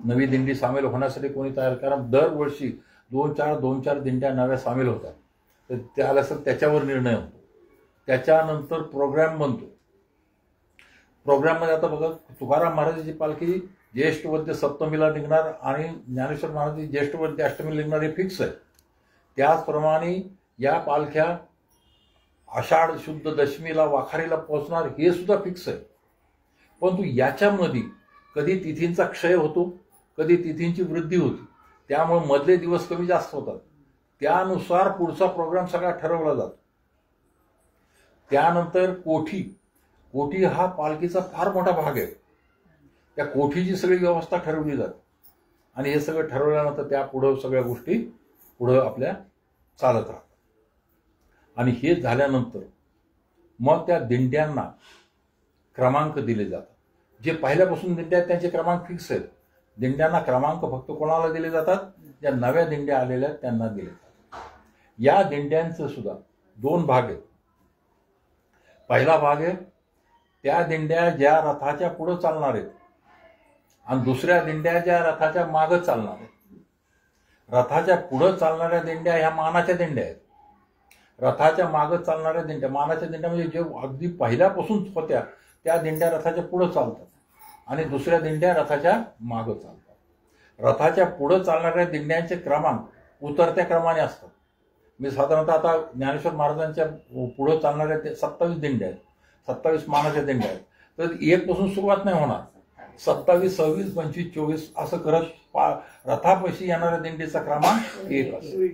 नवी दिंडी सामील होण्यासाठी कोणी तयार, कारण दरवर्षी दोन चार दिंड्या नव्या सामील होतात, तर त्याला असेल त्याच्यावर निर्णय होतो. त्याच्यानंतर प्रोग्राम बनतो. प्रोग्राममध्ये आता बघा, तुकाराम महाराजांची पालखी ज्येष्ठ वद्य सप्तमीला निघणार आणि ज्ञानेश्वर महाराजांची ज्येष्ठ वद्य अष्टमीला निघणार हे फिक्स आहे. त्याचप्रमाणे या पालख्या आषाढ शुद्ध दशमीला वाखारीला पोहोचणार हे सुद्धा फिक्स आहे. परंतु याच्यामध्ये कधी तिथींचा क्षय होतो, कधी तिथींची वृद्धी होती, त्यामुळे मधले दिवस कमी जास्त होतात. त्यानुसार पुढचा प्रोग्राम सगळा ठरवला जातो. त्यानंतर कोठी हा पालखीचा फार मोठा भाग आहे. त्या कोठीची सगळी व्यवस्था ठरवली जाते आणि हे सगळं ठरवल्यानंतर त्या पुढं सगळ्या गोष्टी पुढं आपल्या चालत राहतात. आणि हे झाल्यानंतर मग त्या दिंड्यांना क्रमांक दिले जातात. जे पहिल्यापासून दिंड्या आहेत त्यांचे क्रमांक फिक्स आहेत. दिंड्यांना क्रमांक फक्त कोणाला दिले जातात? ज्या नव्या दिंड्या आलेल्या आहेत त्यांना दिले जातात. या दिंड्यांचं सुद्धा दोन भाग आहेत. पहिला भाग आहे त्या दिंड्या ज्या रथाच्या पुढे चालणार आहेत आणि दुसऱ्या दिंड्या ज्या रथाच्या मागे चालणार आहेत. रथाच्या पुढे चालणाऱ्या दिंड्या ह्या मानाच्या दिंड्या आहेत. रथाच्या मागे चालणाऱ्या दिंड्या, मानाच्या दिंड्या म्हणजे जे अगदी पहिल्यापासून होत्या त्या दिंड्या रथाच्या पुढे चालतात आणि दुसऱ्या दिंड्या रथाच्या मागे चालतात. रथाच्या पुढे चालणाऱ्या दिंड्यांचे क्रमांक उतरत्या क्रमाने असतात. मी साधारणतः आता ज्ञानेश्वर महाराजांच्या पुढे चालणाऱ्या 27 दिंड्या आहेत, 27 मानाच्या दिंड्या आहेत. तर 1 पासून सुरुवात नाही होणार. 27, 26, 25, 24 असं करत रथापाशी येणाऱ्या दिंडीचा क्रमांक 1 असतो.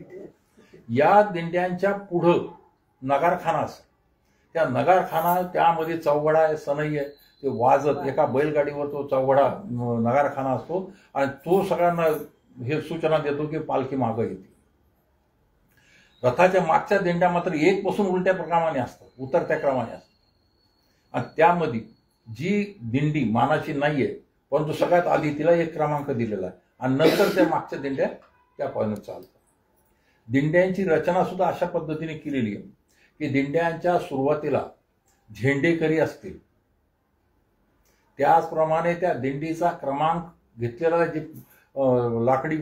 या दिंड्यांच्या पुढं नगारखाना असतो. त्या नगारखाना त्यामध्ये चौघडा आहे, सनई आहे, ते वाजत एका बैलगाडीवर तो चौघडा नगारखाना असतो आणि तो सगळ्यांना हे सूचना देतो की पालखी मागं येते. रथाच्या मागच्या दिंड्या मात्र 1 पासून उलट्या क्रमाने असतात, उतरत्या क्रमाने असतात. आणि त्यामध्ये जी दिंडी मानाची नाहीये परंतु सगळ्यात आधी तिला 1 क्रमांक दिलेला आहे आणि नंतर त्या मागच्या दिंड्या त्या पायनं चालतात. दिंड्यांची रचना सुद्धा अशा पद्धतीने केलेली आहे की दिंड्यांच्या सुरुवातीला झेंडेकरी असतील, त्याचप्रमाणे त्या दिंडीचा क्रमांक घेतलेला जी लाकडी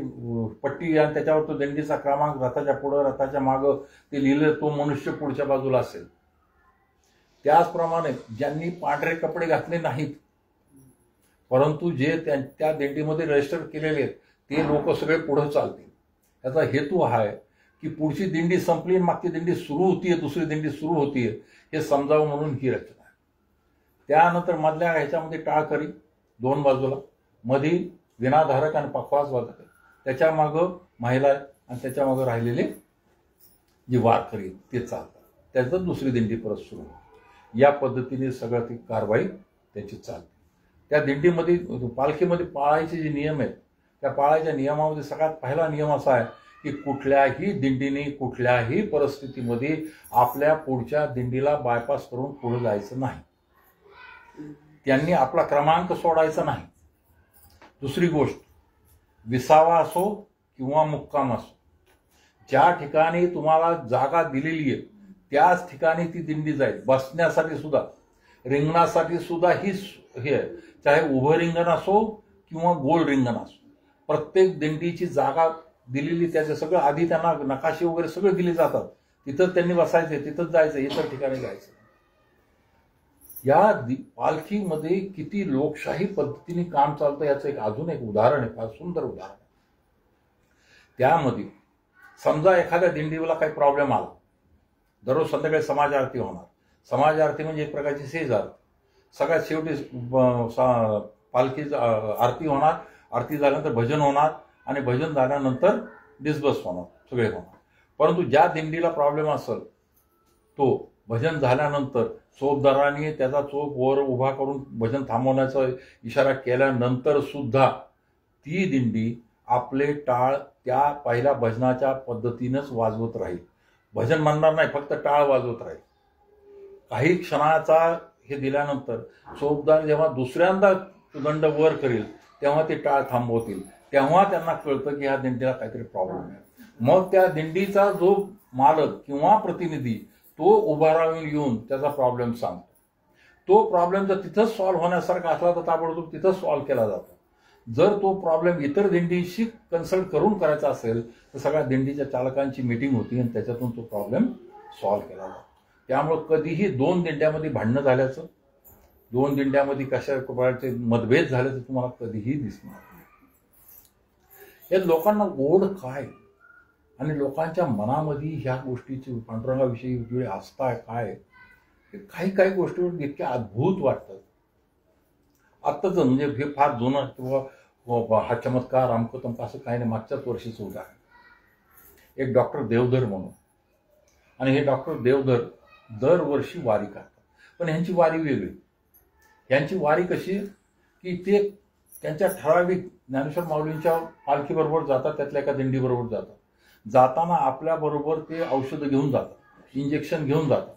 पट्टी आणि त्याच्यावर तो दिंडीचा क्रमांक रथाच्या पुढं रथाच्या मागं ते लिहिलं, तो मनुष्य पुढच्या बाजूला असेल. त्याचप्रमाणे ज्यांनी पांढरे कपडे घातले नाहीत परंतु जे त्या दिंडीमध्ये रजिस्टर केलेले आहेत ते लोक सगळे पुढे चालतील. याचा हेतू हा आहे की पुढची दिंडी संपली, मागची दिंडी सुरू होतीये, दुसरी दिंडी सुरू होतीये हे समजावं म्हणून ही रचना आहे. त्यानंतर मधल्या ह्याच्यामध्ये टाळकरी 2 बाजूला, मध्ये विनाधारक आणि पखवाज वाजक, त्याच्या मागं महिला आणि त्याच्या मागं राहिलेले जे वारकरी ते चालतात. त्याचं दुसरी दिंडी परत सुरू होते. या पद्धतीने सगळं ती कारवाई त्याची चालते. त्या दिंडीमध्ये पालखीमध्ये पाळायचे जे नियम आहेत त्या पाळायच्या नियमामध्ये सगळ्यात पहिला नियम असा आहे की कुठल्याही दिंडीने कुठल्याही परिस्थितीमध्ये आपल्या पुढच्या दिंडीला बायपास करून पुढे जायचं नाही. त्यांनी आपला क्रमांक सोडायचा नाही. दुसरी गोष्ट, विसावा असो किंवा मुक्काम असो, ज्या ठिकाणी तुम्हाला जागा दिलेली आहे त्याच ठिकाणी ती दिंडी जाईल. बसण्यासाठी सुद्धा, रिंगणासाठी सुद्धा ही हे, चाहे उभं रिंगण असो किंवा गोल रिंगण असो, प्रत्येक दिंडीची जागा दिलेली, त्याचे सगळं आधी त्यांना नकाशे वगैरे सगळे दिले जातात. तिथंच त्यांनी बसायचे, तिथंच जायचं, इतर ठिकाणी जायचं. या पालखीमध्ये किती लोकशाही पद्धतीने काम चालतं याचं अजून एक उदाहरण आहे, फार सुंदर उदाहरण आहे. त्यामध्ये समजा एखाद्या दिंडीला काही प्रॉब्लेम आला, दररोज संध्याकाळी समाज आरती होणार. समाज आरती म्हणजे एक प्रकारची सेज आरती. सगळ्यात शेवटी पालखी आरती होणार. आरती झाल्यानंतर भजन होणार आणि भजन झाल्यानंतर डिस्बर्स होणार, सगळे होणार. परंतु ज्या दिंडीला प्रॉब्लेम असेल तो भजन झाल्यानंतर चोपदारांनी त्याचा चोप वर उभा करून भजन थांबवण्याचा इशारा केल्यानंतर सुद्धा ती दिंडी आपले टाळ त्या पहिल्या भजनाच्या पद्धतीनंच वाजवत राहील. भजन म्हणणार नाही, फक्त टाळ वाजवत राहील. काही क्षणाचा हे दिल्यानंतर चोपदार जेव्हा दुसऱ्यांदा दंड वर करेल तेव्हा ते टाळ थांबवतील. तेव्हा त्यांना कळतं की ह्या दिंडीला काहीतरी प्रॉब्लेम आहे. मग त्या दिंडीचा जो मालक किंवा प्रतिनिधी तो उभा राहून येऊन त्याचा प्रॉब्लेम सांगतो. तो प्रॉब्लेम जर तिथंच सॉल्व्ह होण्यासारखा असला तर ताबडतोब तिथंच सॉल्व्ह केला जातो. जर तो प्रॉब्लेम इतर दिंडीशी कन्सल्ट करून करायचा असेल तर सगळ्या दिंडीच्या चालकांची मीटिंग होती आणि त्याच्यातून तो प्रॉब्लेम सॉल्व्ह केला जातो. त्यामुळे कधीही दोन दिंड्यामध्ये भांडणं झाल्याचं, दोन दिंड्यामध्ये कशा प्रकारचे मतभेद झाल्याचं तुम्हाला कधीही दिसणार नाही. या लोकांना ओढ काय आणि लोकांच्या मनामध्ये ह्या गोष्टीची पांडुरंगाविषयी वेगळी आस्था काय, काही काही गोष्टीवर इतक्या अद्भुत वाटतात. आत्ताच म्हणजे हे फार जुनं किंवा हा चमत्कार अमकं तमकं असं काही नाही, मागच्याच वर्षीचं उदाहरण. एक डॉक्टर देवधर म्हणून, आणि हे डॉक्टर देवधर दरवर्षी वारी करतात. पण ह्यांची वारी वेगळी. यांची वारी कशी की ते त्यांच्या ठराविक ज्ञानेश्वर माऊलींच्या पालखीबरोबर जातात, त्यातल्या एका दिंडीबरोबर जातात. जाताना आपल्याबरोबर ते औषधं घेऊन जातात, इंजेक्शन घेऊन जातात.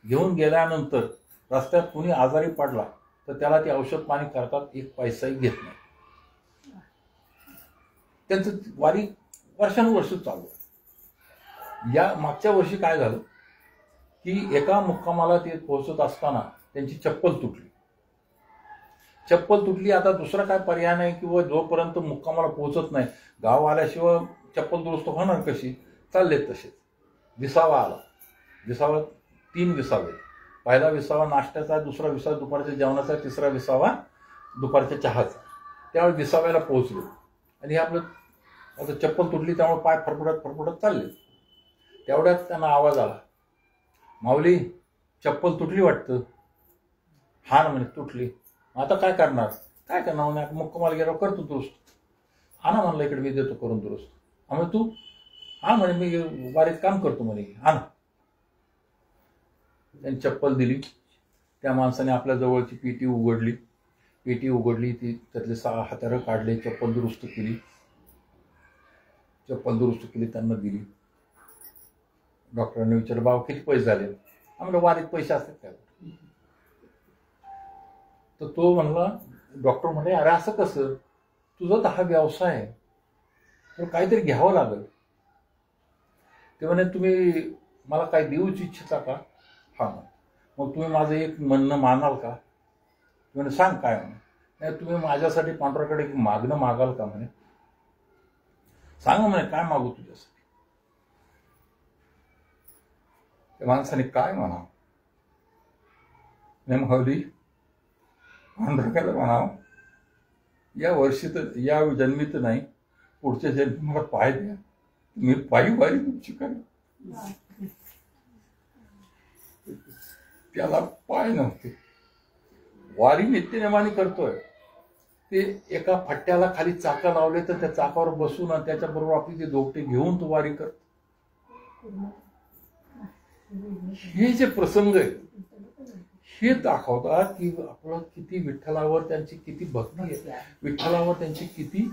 घेऊन गेल्यानंतर रस्त्यात कुणी आजारी पडला तर त्याला ते औषध पाणी करतात, एक पैसाही घेत नाही. त्यांचं वारी वर्षानुवर्ष चालू आहे. या मागच्या वर्षी काय झालं की एका मुक्कामाला ते पोहोचत असताना त्यांची चप्पल तुटली. चप्पल तुटली, आता दुसरा काय पर्याय नाही किंवा जोपर्यंत मुक्कामाला पोहोचत नाही, गाव आल्याशिवाय चप्पल दुरुस्त होणार कशी, चाललेत तसेच. विसावा आला. विसावा 3 विसावे. पहिला विसावा नाश्त्याचा, दुसरा विसावा दुपारच्या जेवणाचा, तिसरा विसावा दुपारच्या चहाचा. त्यावेळी विसाव्याला पोहोचलो आणि हे आपलं आता चप्पल तुटली त्यामुळे पाय फरफडत फरफडत चालले. तेवढ्यात त्यांना आवाज आला, माऊली चप्पल तुटली वाटतं. हा ना म्हणे तुटली. आता काय करणार? काय करणार म्हणे, मुक्कामाला गेलो करतो दुरुस्त. हा ना म्हणलं, इकडे मी देतो करून दुरुस्त. आम्ही तू? हा म्हणे मी वारीत काम करतो म्हणे. हा ना. त्यांनी चप्पल दिली. त्या माणसाने आपल्या जवळची पेटी उघडली. ती त्यातले 6 हातारं काढले, चप्पल दुरुस्त केली. त्यांना दिली. डॉक्टरांनी विचारलं, बाबा किती पैसे झाले? आम्हाला वारीत पैसे असतात काय? तर तो म्हणला, डॉक्टर म्हणे, अरे असं कसं, तुझा तर हा व्यवसाय आहे, तर काहीतरी घ्यावं लागेल. ते म्हणे, तुम्ही मला काय देऊच इच्छिता का? हा. मग तुम्ही माझं एक म्हणणं मानाल का? म्हणे सांग काय? म्हणे नाही, तुम्ही माझ्यासाठी पांडुरंगाकडे मागणं मागाल का? म्हणे सांगा म्हणे, काय मागू तुझ्यासाठी? त्या माणसाने काय म्हणावं? नाही माऊली, पांडुरंगाला म्हणावं, या वर्षी तर, या जन्मी तर नाही, पुढच्या जन्मी मला पाय द्या, मी पायी वारी तुमची करेन. त्याला पाय नव्हते. वारी नित्यनेमाने करतोय ते, एका फट्ट्याला खाली चाकं लावले तर त्या चाकावर बसून त्याच्याबरोबर आपली ते दोपटे घेऊन तो वारी करतो. हे जे प्रसंग आहे हे दाखवतात की आपलं किती विठ्ठलावर त्यांची किती भक्ती आहे, विठ्ठलावर त्यांची किती.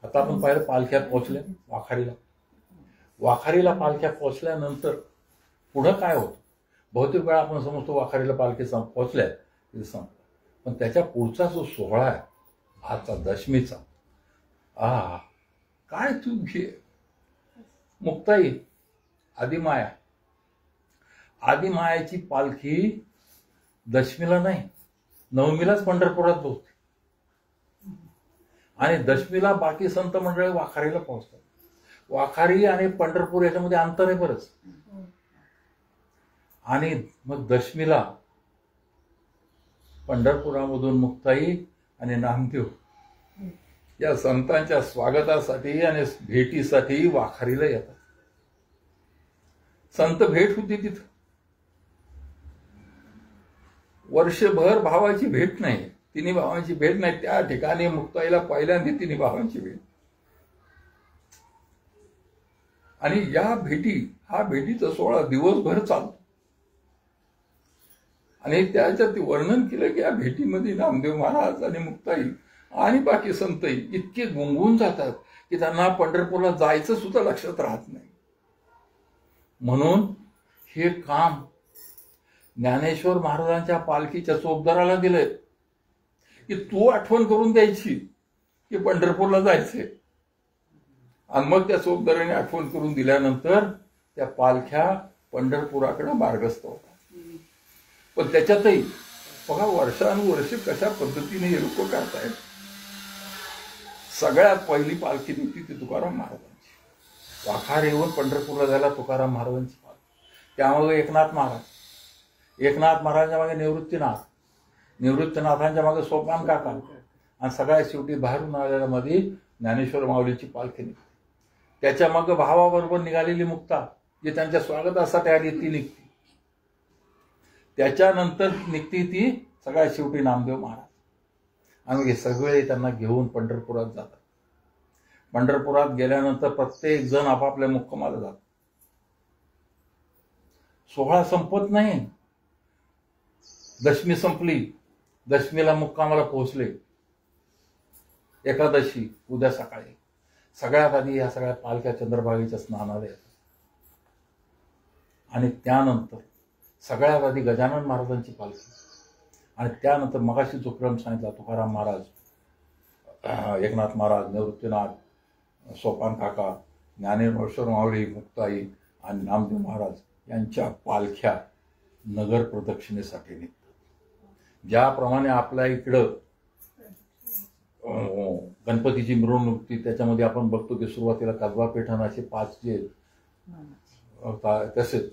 आता आपण पाहिलं पालख्यात पोहोचल्या वाखारीला. वाखारीला पालख्या पोहोचल्यानंतर पुढं काय होतं? बहुतेक वेळा आपण समजतो वाखारीला पालखी पोहोचल्या ते संपलं, पण त्याच्या पुढचा जो सोहळा आहे आजचा दशमीचा, काय तू घे. मुक्ताई आदिमाया, आदिमायाची पालखी दशमीला नाही नवमीलाच पंढरपुरात होती आणि दशमीला बाकी संत मंडळी वाखारीला पोहोचतात. वाखारी आणि पंढरपूर याच्यामध्ये अंतर आहे बरंच. आणि मग दशमीला पंढरपुरामधून मुक्ताई आणि नामदेव या संतांच्या स्वागतासाठी आणि भेटीसाठी वाखारीला येतात. संत भेट होती तिथं. वर्षभर भावाची भेट नाही, तिन्ही भावांची भेट नाही. त्या ठिकाणी मुक्ताईला पहिल्यांदा तिन्ही भावांची भेट. आणि या हा भेटीचा सोहळा दिवसभर चालतो. आणि त्याच्यात वर्णन केलं की या भेटीमध्ये नामदेव महाराज आणि मुक्ताई आणि बाकी संतही इतके गुंगून जातात की त्यांना पंढरपूरला जायचं सुद्धा लक्षात राहत नाही. म्हणून हे काम ज्ञानेश्वर महाराजांच्या पालखीच्या चोपदाराला दिलंय की तू आठवण करून द्यायची की पंढरपूरला जायचंय. आणि मग त्या चोपदाराने आठवण करून दिल्यानंतर त्या पालख्या पंढरपुराकडे मार्गस्थ होतात. पण त्याच्यातही बघा वर्षानुवर्ष कशा पद्धतीने हे लोक करतायत. सगळ्यात पहिली पालखी निघती ती तुकाराम महाराजांची. वाखार येऊन पंढरपूरला जायला तुकाराम महाराजांची पालखी, त्यामागे एकनाथ महाराज, एकनाथ महाराजांच्या मागे निवृत्तीनाथ, निवृत्तीनाथांच्या मागे सोपान काका, आणि सगळ्या शेवटी बाहेरून आलेल्या मध्ये ज्ञानेश्वर माऊलीची पालखी निघते. त्याच्या मागे भावाबरोबर निघालेली मुक्ता जी त्यांच्या स्वागतासाठी आली ती निघते. त्याच्यानंतर निघती ती सगळ्या शेवटी नामदेव महाराज. आणि हे सगळे त्यांना घेऊन पंढरपुरात जातात. पंढरपुरात गेल्यानंतर प्रत्येक जण आपापल्या मुक्कामाला जातात. सोहळा संपत नाही. दशमी संपली, दशमीला मुक्कामाला पोहोचले. एकादशी उद्या सकाळी सगळ्यात आधी या सगळ्या पालख्या चंद्रभागेच्या स्नानाला येतात. आणि त्यानंतर सगळ्यात आधी गजानन महाराजांची पालखी, आणि त्यानंतर मगाशी जो क्रम सांगितला तुकाराम महाराज, एकनाथ महाराज, निवृत्तीनाथ, सोपान काका, ज्ञानेश्वर माऊली, मुक्ताई आणि नामदेव महाराज यांच्या पालख्या नगर प्रदक्षिणेसाठी निघतात. ज्याप्रमाणे आपल्या इकडं गणपतीची मिरवणूक होती त्याच्यामध्ये आपण बघतो की सुरुवातीला कसबा पैठण असे 5 जे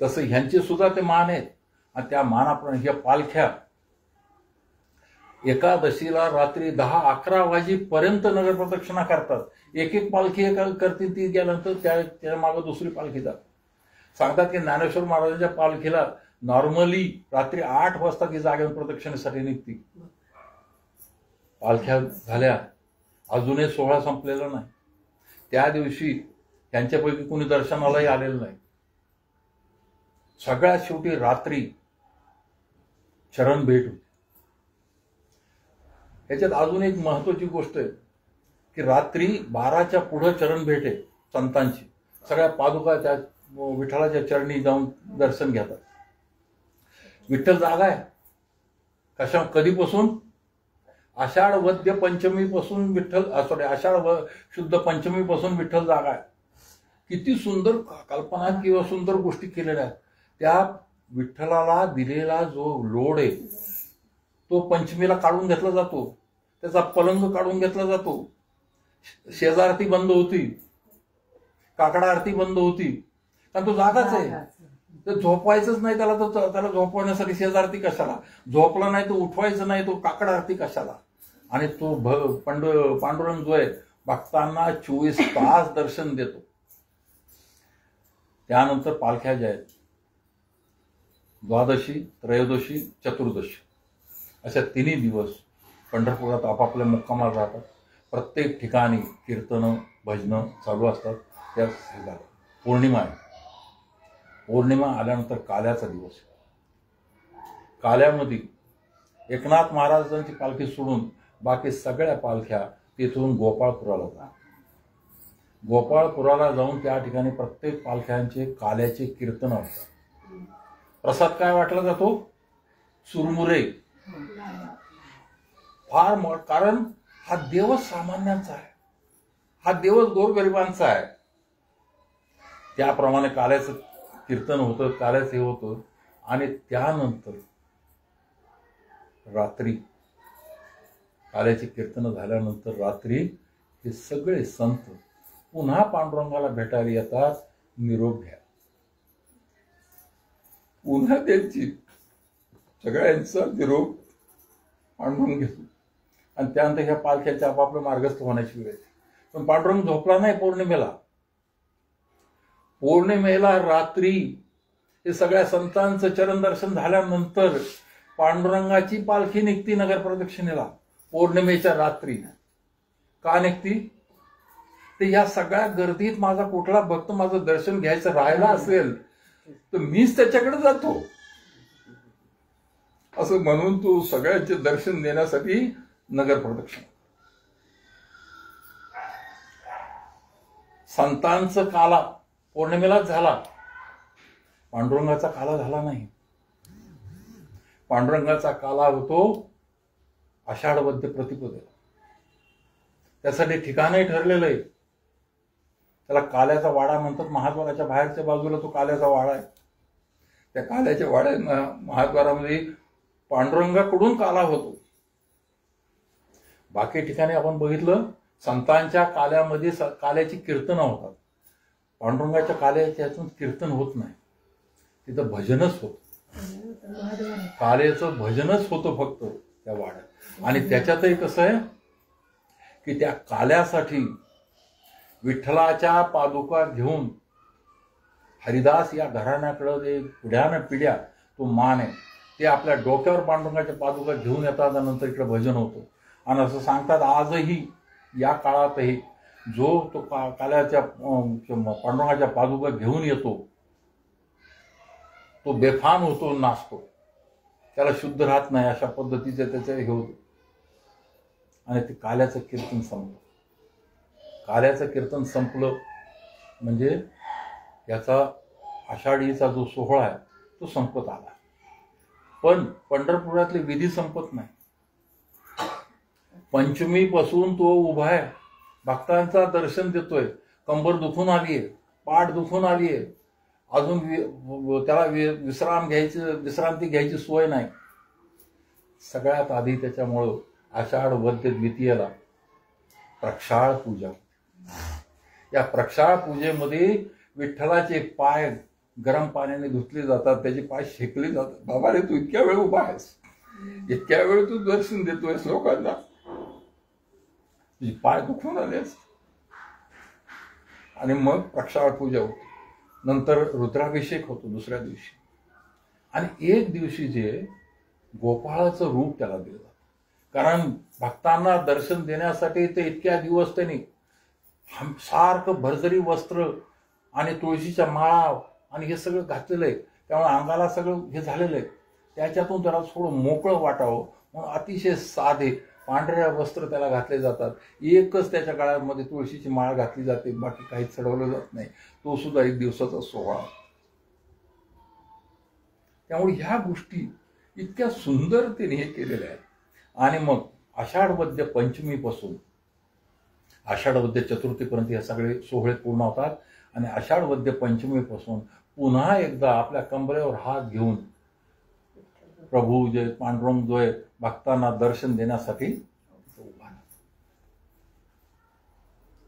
तसे ह्यांचे सुद्धा ते मान आहेत. आणि त्या मानाप्रमाणे ह्या पालख्या एकादशीला रात्री 10-11 वाजेपर्यंत नगर प्रदक्षिणा करतात. एक एक पालखी करतील, ती गेल्यानंतर त्या मागे दुसरी पालखी जातात. सांगतात की ज्ञानेश्वर महाराजांच्या पालखीला नॉर्मली रात्री 8 वाजता ती जागेवर प्रदक्षिणेसाठी निघते. पालख्या झाल्या, अजूनही सोहळा संपलेला नाही. त्या दिवशी त्यांच्यापैकी कोणी दर्शनालाही आलेलं नाही. सगळ्यात शेवटी रात्री चरण भेट होती. याच्यात अजून एक महत्वाची गोष्ट आहे की रात्री 12च्या पुढे चरण भेट आहे संतांची. सगळ्या पादुका त्या विठ्ठलाच्या चरणी जाऊन दर्शन घेतात. विठ्ठल जागा आहे कधीपासून? आषाढ वद्य पंचमीपासून विठ्ठल, आषाढ शुद्ध पंचमीपासून विठ्ठल जागा आहे. किती सुंदर कल्पना किंवा सुंदर गोष्टी केलेल्या आहेत. त्या विठ्ठलाला दिलेला जो लोड आहे तो पंचमीला काढून घेतला जातो. त्याचा पलंग काढून घेतला जातो. शेजारती बंद होती, काकडा आरती बंद होती, कारण तो जागाच आहे. तर झोपवायचंच नाही त्याला, तर त्याला झोपवण्यासाठी शेजारती कशाला? झोपला नाही तो उठवायचं नाही, तो काकड आरती कशाला? आणि तो पांडुरंग जो आहे भक्तांना 24 तास दर्शन देतो. त्यानंतर पालख्या ज्या आहेत द्वादशी, त्रयोदशी, चतुर्दशी अशा 3 दिवस पंढरपुरात आपापल्या मुक्कामाला राहतात. प्रत्येक ठिकाणी कीर्तनं भजनं चालू असतात. त्या पौर्णिमा आहे, पौर्णिमा आल्यानंतर काल्याचा दिवस. काल्यामध्ये एकनाथ महाराजांची पालखी सोडून बाकी सगळ्या पालख्या तिथून गोपाळपुराला जातात. गोपाळपुराला जाऊन त्या ठिकाणी प्रत्येक पालख्यांचे काल्याचे कीर्तन होतात. प्रसाद काय वाटला जातो? चुरमुरे. फार कारण हा देवच सामान्यांचा आहे, हा देवच गोरगरिबांचा आहे. त्याप्रमाणे काल्याचं कीर्तन होतं, काल्याचं हे होतं. आणि त्यानंतर रात्री काल्याचे कीर्तन झाल्यानंतर रात्री हे सगळे संत पुन्हा पांडुरंगाला भेटायला येतात, निरोप घ्या. पुन्हा त्यांची सगळ्यांचा निरोप पांडुरंग घेतो आणि त्यानंतर ह्या पालख्याच्या आपापलं मार्गस्थ होण्याची वेळ येते. पण पांडुरंग झोपला नाही पौर्णिमेला. पौर्णिमेला रात्री हे सगळ्या संतांचं चरण दर्शन झाल्यानंतर पांडुरंगाची पालखी निघती नगर प्रदक्षिणेला पौर्णिमेच्या रात्री. का निघती? ते या सगळ्या गर्दीत माझा कुठला भक्त माझं दर्शन घ्यायचं राहिला असेल तर मीच त्याच्याकडे जातो असं म्हणून तो सगळ्यांचे दर्शन देण्यासाठी नगर प्रदक्षिणा. संतांचं काला पौर्णिमेलाच झाला, पांडुरंगाचा काला झाला नाही. पांडुरंगाचा काला होतो आषाढ वद्य प्रतिपदेला. त्यासाठी ठिकाणही ठरलेलं आहे. त्याला काल्याचा वाडा म्हणतात. महाद्वाराच्या बाहेरच्या बाजूला तो काल्याचा वाडा आहे. त्या काल्याच्या वाड्या महाद्वारामध्ये पांडुरंगाकडून काला होतो. बाकी ठिकाणी आपण बघितलं संतांच्या काल्यामध्ये काल्याची कीर्तनं होतात. पांडुरंगाच्या काल्याच्या यातून कीर्तन होत नाही, तिथं भजनच होत. काल्याचं भजनच होतं फक्त त्या वाड्यात. आणि त्याच्यातही कसं आहे की त्या काल्यासाठी विठ्ठलाच्या पादुका घेऊन हरिदास या घराण्याकडं जे पिढ्यानं पिढ्या तो मान आहे, ते आपल्या डोक्यावर पांडुरंगाच्या पादुका घेऊन येतात आणि नंतर इकडे भजन होतं. आणि असं सांगतात आजही या काळातही जो तो काल्याच्या पांडुरंगाच्या पादुका घेऊन येतो तो बेफान होतो, नाचतो, त्याला शुद्ध राहत नाही, अशा पद्धतीचे त्याचे हे होतं. आणि ते काल्याचं कीर्तन संपलं. काल्याचं कीर्तन संपलं म्हणजे याचा आषाढीचा जो सोहळा आहे तो संपत आला. पण पंढरपुरातले विधी संपत नाही. पंचमीपासून तो उभा आहे, भक्तांचा दर्शन देतोय. कंबर दुखून आलीये, पाठ दुखून आलीये, अजून त्याला विश्रांती घ्यायची सोय नाही. सगळ्यात आधी त्याच्यामुळं आषाढ वद्य द्वितीयेला प्रक्षाळ पूजा. या प्रक्षाळ पूजेमध्ये विठ्ठलाचे पाय गरम पाण्याने धुतले जातात, त्याचे पाय शेकले जातात. बाबा रे, तू इतक्या वेळ उभा आहेस, इतक्या वेळ तू दर्शन देतोयस लोकांना, तुझे पाय दुखून आलेस. आणि मग प्रक्षाळ पूजा होते. नंतर रुद्राभिषेक होतो दुसऱ्या दिवशी. आणि एक दिवशी जे गोपाळाचं रूप त्याला दिलं जातं. कारण भक्तांना दर्शन देण्यासाठी ते इतक्या दिवस त्यांनी सारखं भरजरी वस्त्र आणि तुळशीच्या माळा आणि हे सगळं घातलेलं आहे. त्यामुळे अंगाला सगळं हे झालेलं आहे. त्याच्यातून त्याला थोडं मोकळं वाटावं म्हणून अतिशय साधे पांढऱ्या वस्त्र त्याला घातले जातात. एकच त्याच्या काळामध्ये तुळशीची माळ घातली जाते, बाकी काही चढवलं जात नाही. तो सुद्धा एक दिवसाचा सोहळा. त्यामुळे ह्या गोष्टी इतक्या सुंदरतेने हे केलेल्या आहेत. आणि मग आषाढ वद्य पंचमीपासून आषाढ वद्य चतुर्थीपर्यंत हे सगळे सोहळे पूर्ण होतात. आणि आषाढ वद्य पंचमीपासून पुन्हा एकदा आपल्या कंबरेवर हात घेऊन प्रभू जे पांडुरंग जो आहे भक्तांना दर्शन देण्यासाठी उभा.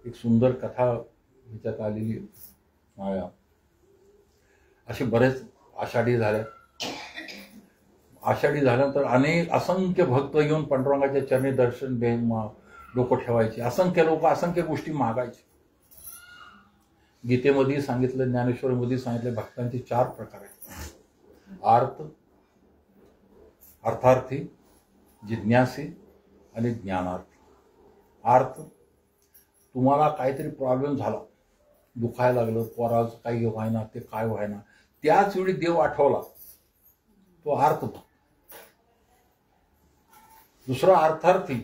एक सुंदर कथा ह्याच्यात आलेली माया. असे बरेच आषाढी झाल्या. आषाढी झाल्यानंतर अनेक असंख्य भक्त येऊन पांडुरंगाच्या चरणी दर्शन डोकं ठेवायचे. असंख्य लोक असंख्य गोष्टी मागायचे. गीतेमध्ये सांगितलं, ज्ञानेश्वरीमध्ये सांगितलं, भक्तांचे 4 प्रकार आहेत. आर्त, अर्थार्थी, जिज्ञासी आणि ज्ञानार्थी. आर्त, तुम्हाला काहीतरी प्रॉब्लेम झाला, दुखायला लागलं, पोराचं काही व्हायना, ते काय व्हायना, त्याच वेळी देव आठवला, तो अर्थ. दुसरा अर्थार्थी,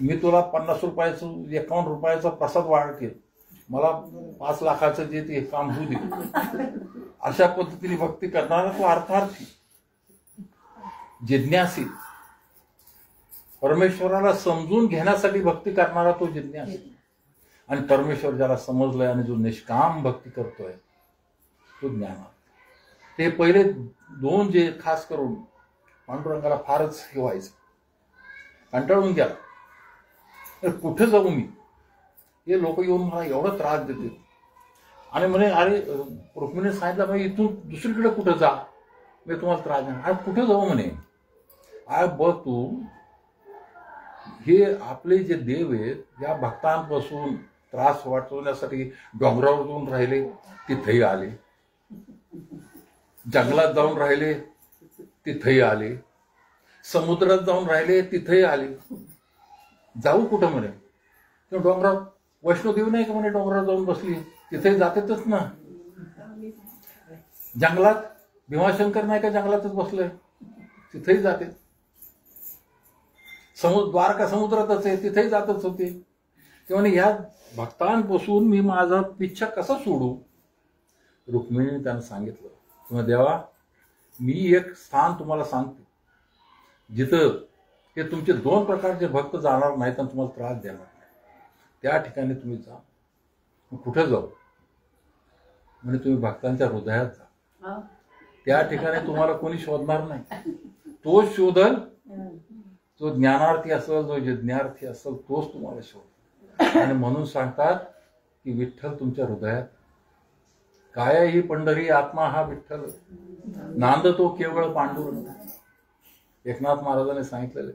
मी तुला 50 रुपयाचं 51 रुपयाचा प्रसाद वाढते, मला 5 लाखाचं जे ते काम होऊ दे, अशा पद्धतीने भक्ती करणारा तो अर्थार्थी. जिज्ञासी, परमेश्वराला समजून घेण्यासाठी भक्ती करणारा तो जिज्ञासी. आणि परमेश्वर ज्याला समजलंय आणि जो निष्काम भक्ती करतोय तो ज्ञानार्थी. ते पहिले दोन जे खास करून पांडुरंगाला फारच हे व्हायचं, कंटाळून गेला. तर कुठे जाऊ मी, हे लोक येऊन मला एवढा त्रास देते. आणि म्हणे अरे रुक्मिणीने सांगितलं म्हणजे इथून दुसरीकडे कुठं जा, मी तुम्हाला त्रास देणार. अरे कुठे जाऊ म्हणे. अरे बघ तू, हे आपले जे देव आहेत या भक्तांपासून त्रास वाचवण्यासाठी डोंगरावर जाऊन राहिले, तिथेही आले. जंगलात जाऊन राहिले, तिथेही आले. समुद्रात जाऊन राहिले, तिथेही आले. जाऊ कुठं म्हणे. तर डोंगरावर वैष्णोदेवी नाही का म्हणे, डोंगरावर जाऊन बसली, तिथेही जातेच ना. जंगलात भीमाशंकर नाही का जंगलातच बसलोय, तिथेही जाते. द्वारका समुद्रातच आहे, तिथेही जातच होते. तेव्हा ह्या भक्तांपासून मी माझा पिच्छा कसा सोडू. रुक्मिणीने त्यांना सांगितलं, तुम्ही देवा, मी एक स्थान तुम्हाला सांगते जिथं हे तुमचे 2 प्रकारचे भक्त जाणार नाहीत आणि तुम्हाला त्रास देणार नाही, त्या ठिकाणी तुम्ही जा. कुठे जाऊ म्हणजे तुम्ही भक्तांच्या हृदयात जा. त्या ठिकाणी तुम्हाला कोणी शोधणार नाही, तोच शोधल जो ज्ञानार्थी असेल, जो जिज्ञार्थी असेल, तोच तुम्हाला शोध. आणि म्हणून सांगतात की विठ्ठल तुमच्या हृदयात. काय ही पंढरी आत्मा हा विठ्ठल, नांदतो केवळ पांडुरंग. एकनाथ महाराजांनी सांगितलेले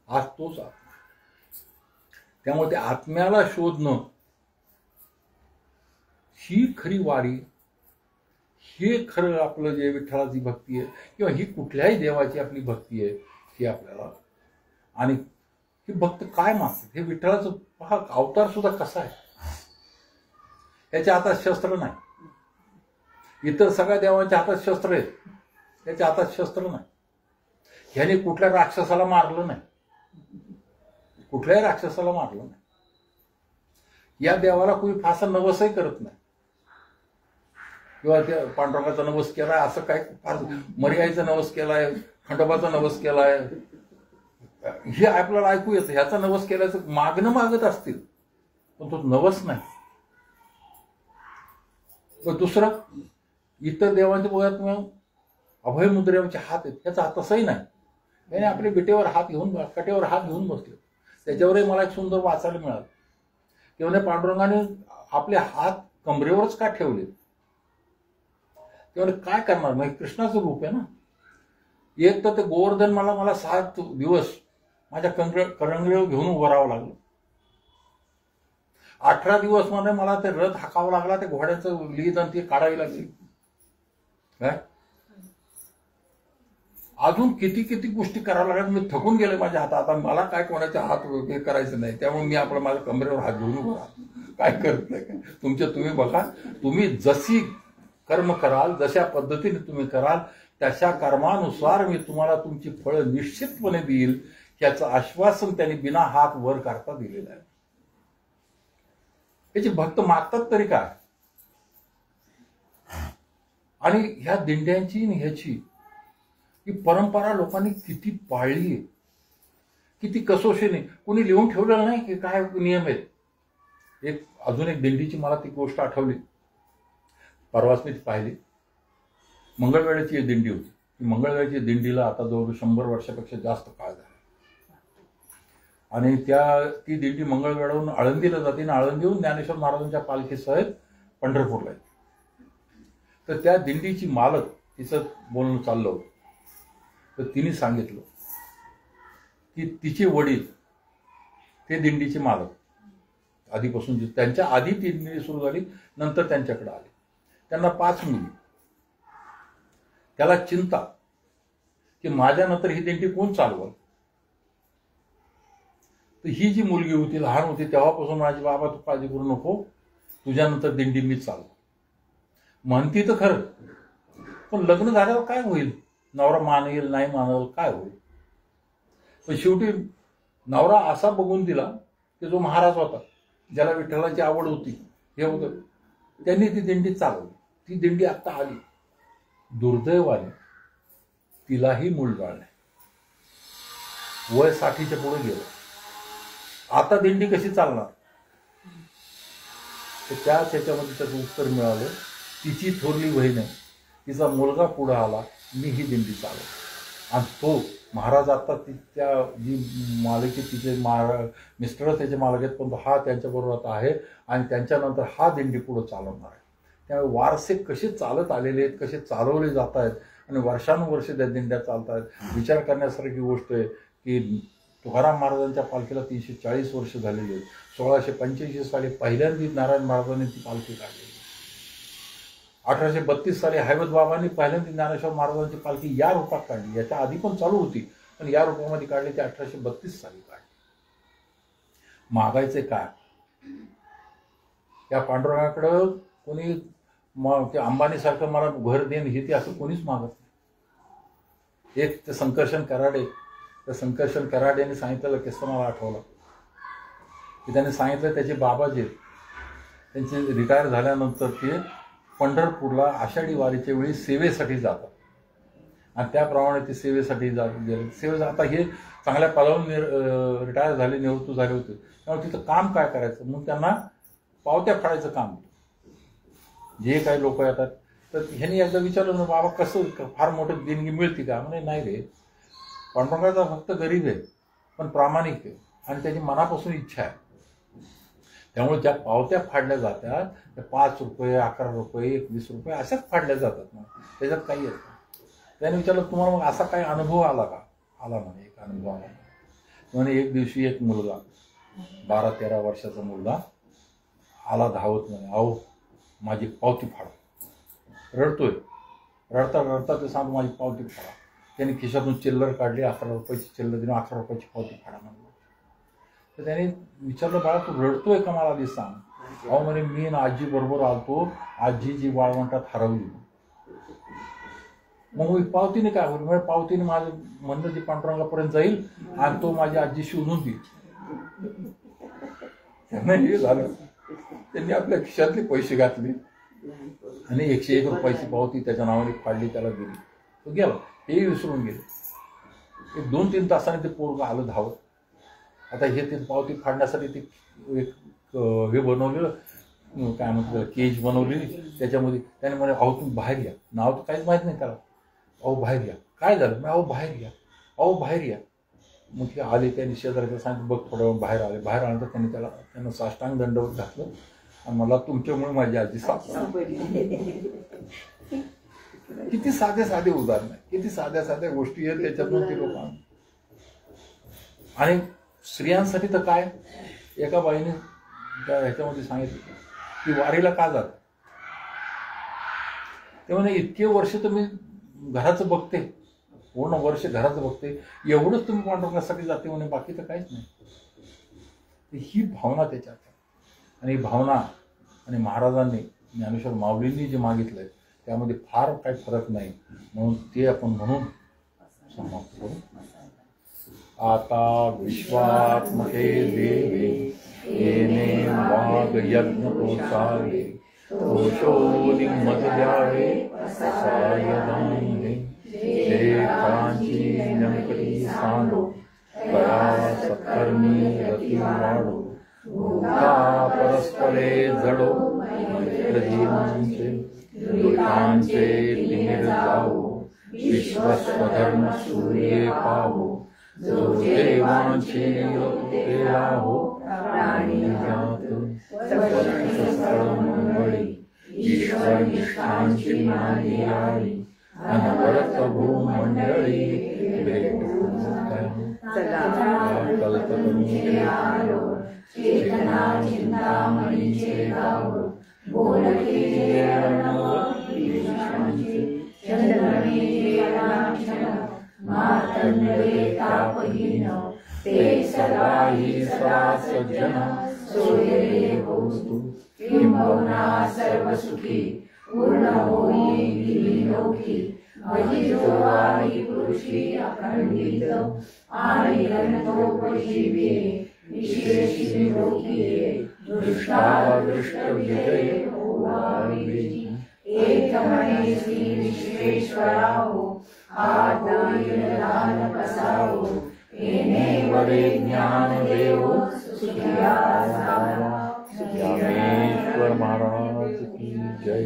आज तोच आत्मा. त्यामुळे त्या आत्म्याला शोधणं ही खरी वारी, हे खरं आपलं जे विठ्ठलाची भक्ती आहे किंवा ही कुठल्याही देवाची आपली भक्ती आहे ही आपल्याला. आणि हे भक्त काय मागतात, हे विठ्ठलाचं पहा अवतार सुद्धा कसा आहे. त्याच्या हातात शस्त्र नाही, इतर सगळ्या देवांच्या हातात शस्त्र आहेत, त्याच्या हातात शस्त्र नाही. ह्याने कुठल्या राक्षसाला मारलं नाही, कुठल्याही राक्षसाला मारलं नाही. या देवाला कोणी फासा नवसही करत नाही, किंवा त्या पांडुरंगाचा नवस केलाय असं काय, मर्याईचा नवस केलाय, खंडोबाचा नवस केलाय, हे आपल्याला ऐकू येतं. ह्याचा नवस केल्याचं मागणं मागत असतील, पण तो नवस नाही. दुसरं, इतर देवांच्या बघा तुम्ही अभय मुद्रेचे हात आहेत, ह्याचा हात तसंही नाही. त्याने आपले बिटेवर हात घेऊन, कटेवर हात घेऊन बसले. त्याच्यावरही मला एक सुंदर वाचायला मिळालं. तेव्हा पांडुरंगाने आपले हात कमरेवरच का ठेवले. तेव्हा काय करणार, मग कृष्णाचं रूप आहे ना. एक तर ते गोवर्धन मला 7 दिवस माझ्या करंगळीवर घेऊन उभं राहावं लागलं. 18 दिवस मला ते रथ हाकावं लागला, ते घोड्याचं लीद आणि ती काढावी लागली. काय अजून किती किती गोष्टी कराव्या लागल्या. मी थकून गेले माझ्या हातात. आता मला काय कोणाच्या हात हे करायचं नाही, त्यामुळे मी आपलं माझ्या कमरेवर हात घेऊन उभं राहतो. काय करत नाही काय तुम्ही बघा. तुम्ही जशी कर्म कराल, जशा पद्धतीने तुम्ही कराल, त्याच्या कर्मानुसार मी तुम्हाला तुमची फळं निश्चितपणे देईल, याचं आश्वासन त्यांनी बिना हात वर करता दिलेलं आहे. याची भक्त मागतात तरी काय. आणि ह्या दिंड्यांची ह्याची ही परंपरा लोकांनी किती पाळली आहे, किती कसोशीने. कोणी लिहून ठेवलेलं नाही की काय नियम आहेत. अजून एक दिंडीची मला ती गोष्ट आठवली. परवाच मी ती पाहिली. मंगळवेळेची एक दिंडी होती. मंगळवेळेची दिंडीला आता जवळ 100 वर्षापेक्षा जास्त काळ झाला. आणि ती दिंडी मंगळवेढाहून आळंदीला जाते आणि आळंदीहून ज्ञानेश्वर महाराजांच्या पालखीसहित पंढरपूरला येते. तर त्या दिंडीची मालक, तिचं बोलणं चाललं होतं. तर तिने सांगितलं की तिचे वडील ते दिंडीचे मालक, आधीपासून त्यांच्या आधी ती दिंडी सुरू झाली, नंतर त्यांच्याकडे आले. त्यांना 5 मुली. त्याला चिंता की माझ्यानंतर ही दिंडी कोण चालवल. तर ही जी मुलगी होती, लहान होती, तेव्हापासून माझे बाबा तू काळजी करू नको, तुझ्यानंतर दिंडी मी चालव. म्हणती तर खरं, पण लग्न झाल्यावर काय होईल? नवरा मानेल नाही मानेल काय होईल? पण शेवटी नवरा असा बघून दिला की जो महाराज होता, ज्याला विठ्ठलाची आवड होती, हे होतं, त्यांनी ती दिंडी चालवली. ती दिंडी आता आली. दुर्दैवाने तिलाही मूल बाळ नाही. वय 60च्या पुढे गेलं. आता दिंडी कशी चालणार? तर त्याच ह्याच्यामध्ये त्याचं उत्तर मिळालं. तिची थोरली बहीण आहे, तिचा मुलगा पुढे आला, मी ही दिंडी चालव. आणि तो महाराज आता त्या जी मालक आहे तिचे मिस्टर त्याचे मालक आहेत, पण हा त्यांच्याबरोबर आता आहे आणि त्यांच्यानंतर हा दिंडी पुढे चालवणार आहे. त्यामुळे वारसे कसे चालत आलेले आहेत, कसे चालवले जात आहेत आणि वर्षानुवर्ष त्या दिंड्या चालत आहेत. विचार करण्यासारखी गोष्ट आहे की तुकाराम महाराजांच्या पालखीला 340 वर्ष झालेली आहेत. 1685 साली पहिल्यांदा नारायण महाराजांनी ती पालखी काढलेली. 1832 साली हैवत बाबांनी पहिल्यांदा ज्ञानेश्वर महाराजांची पालखी या रूपात काढली. याच्या आधी पण चालू होती, पण या रूपामध्ये काढली ती 1832 साली काढली. मागायचे काय? या पांडुरंगाकडं कोणी ते अंबानीसारखं मला घर देण हे ते असं कोणीच मागत नाही. एक ते संकर्षण कराडे, त्या संकर्षण कराडेने सांगितलेलं किस्सा मला आठवला की त्याने सांगितलं त्याचे बाबा जे त्यांचे रिटायर झाल्यानंतर ते पंढरपूरला आषाढी वारीच्या वेळी सेवेसाठी जातात आणि त्याप्रमाणे ते सेवेसाठी गेले. सेवेसाठी आता हे चांगल्या पदावरून रिटायर झाले, निवृत्त झाले होते. त्यामुळे तिथं काम काय करायचं म्हणून त्यांना पावत्या फाडायचं काम. जे काही लोक येतात तर ह्यांनी एकदा विचारलं ना, बाबा कसं फार मोठी देणगी मिळते का? म्हणे नाही रे, पांडुरंगाचा भक्त गरीब आहे पण प्रामाणिक आहे आणि त्याची मनापासून इच्छा आहे. त्यामुळे ज्या पावत्या फाडल्या जातात त्या 5 रुपये, 11 रुपये, 21 रुपये अशाच फाडल्या जातात ना, त्याच्यात काही येत नाही. त्याने विचारलं तुम्हाला मग असा काही अनुभव आला का? आला म्हणे, एक अनुभव आला म्हणे. एक दिवशी एक मुलगा 12-13 वर्षाचा मुलगा आला धावत म्हणे, अहो माझी पावती फाडा. रडतोय. रडता रडता ते सांगतो माझी पावती फाडा. त्याने खिशातून चिल्लर काढली, 11 रुपयाची चिल्लर दिली, 11 रुपयाची पावती फाडा म्हणून. तर त्याने विचारलं, बाळा तू रडतोय का मला आधी सांग. अहो म्हणे मी ना आजी बरोबर आलतो, आजी जी वाळवंटात हरवली. मग पावतीने काय होईल? म्हणजे पावतीने माझं म्हणणं ते पांडुरंगापर्यंत जाईल आणि तो माझी आजी शोधून देईल. त्यांना हे झालं. त्यांनी आपल्या खिशातले पैसे घातले आणि 101 रुपयाची पावती त्याच्या नावाने फाडली, त्याला दिली. तो गेला. हे विसरून गेले. एक 2-3 तासाने ते पोरगं आलं धावत. आता हे ते पावती फाडण्यासाठी ते एक हे बनवलेलं, काय म्हणतात, केज बनवलेली. त्याच्यामध्ये त्याने म्हणे, अहो तुम्ही बाहेर या. नाव तर काहीच माहीत नाही त्याला. अहो बाहेर या. काय झालं? मी अहो बाहेर या, अहो बाहेर या. मग ते आले. त्यांनी शेजाऱ्याला सांगितलं, बघ थोड्या वेळ बाहेर आले. बाहेर आलं तर त्यांना साष्टांग दंडवत घातलं आणि मला तुमच्यामुळे माझी आजी सापडली. किती साधे साधे उदाहरण आहे, किती साध्या साध्या गोष्टी आहेत त्याच्यातून ते लोक. आणि स्त्रियांसाठी तर काय, एका बाईने त्या ह्याच्यामध्ये सांगितलं की वारीला का जात? ते म्हणे इतके वर्ष तुम्ही घराचं बघते, पूर्ण वर्ष घराचं बघते, एवढंच तुम्ही पांडुरंगासाठी जाते म्हणे, बाकी तर काहीच नाही. ही भावना त्याच्यात. आणि ही भावना आणि महाराजांनी, ज्ञानेश्वर माऊलींनी जे मागितलंय त्यामध्ये फार काही फरक नाही. म्हणून ते आपण म्हणून समाप्त करू. आता विश्वात्मके देवे येणे वाग यज्ञ प्रोत्साहे दोषोनिमत द्यावे सायदाने जे कांची नमकटी सांडो करा सत्कर्मी रती वाढो भूता परस्परे जडो मैत्रजीवांचे दुःखांचे तिमिर जावो विश्वस्वधर्म सूर्ये पावो जो देवांची ते राहो प्राणी जात स्थळ मंगळी ईश्वर निष्ठांची नांदी आळी अनवरत भूमंडळी कल्पतरूंचे आलो चेतना चिंतामणीचे गाव बोलके चंद्रमेचे लांछन मातंडे तापहीन ते सर्वाही सदा सज्जन सोयरे होतु किंबहुना सर्वसुखी पूर्ण होई दिलोकी भजितो आदि पुरुषी अखंडित आणि गणतोपजीवे विशेष लोकीये दृष्टादृष्ट विजय होवाविवेची एकमने श्री विश्वेश्वराहो आदान पसाहो येणे वरे ज्ञान देव सुखिया सारा ज्ञानेश्वर महाराज की जय।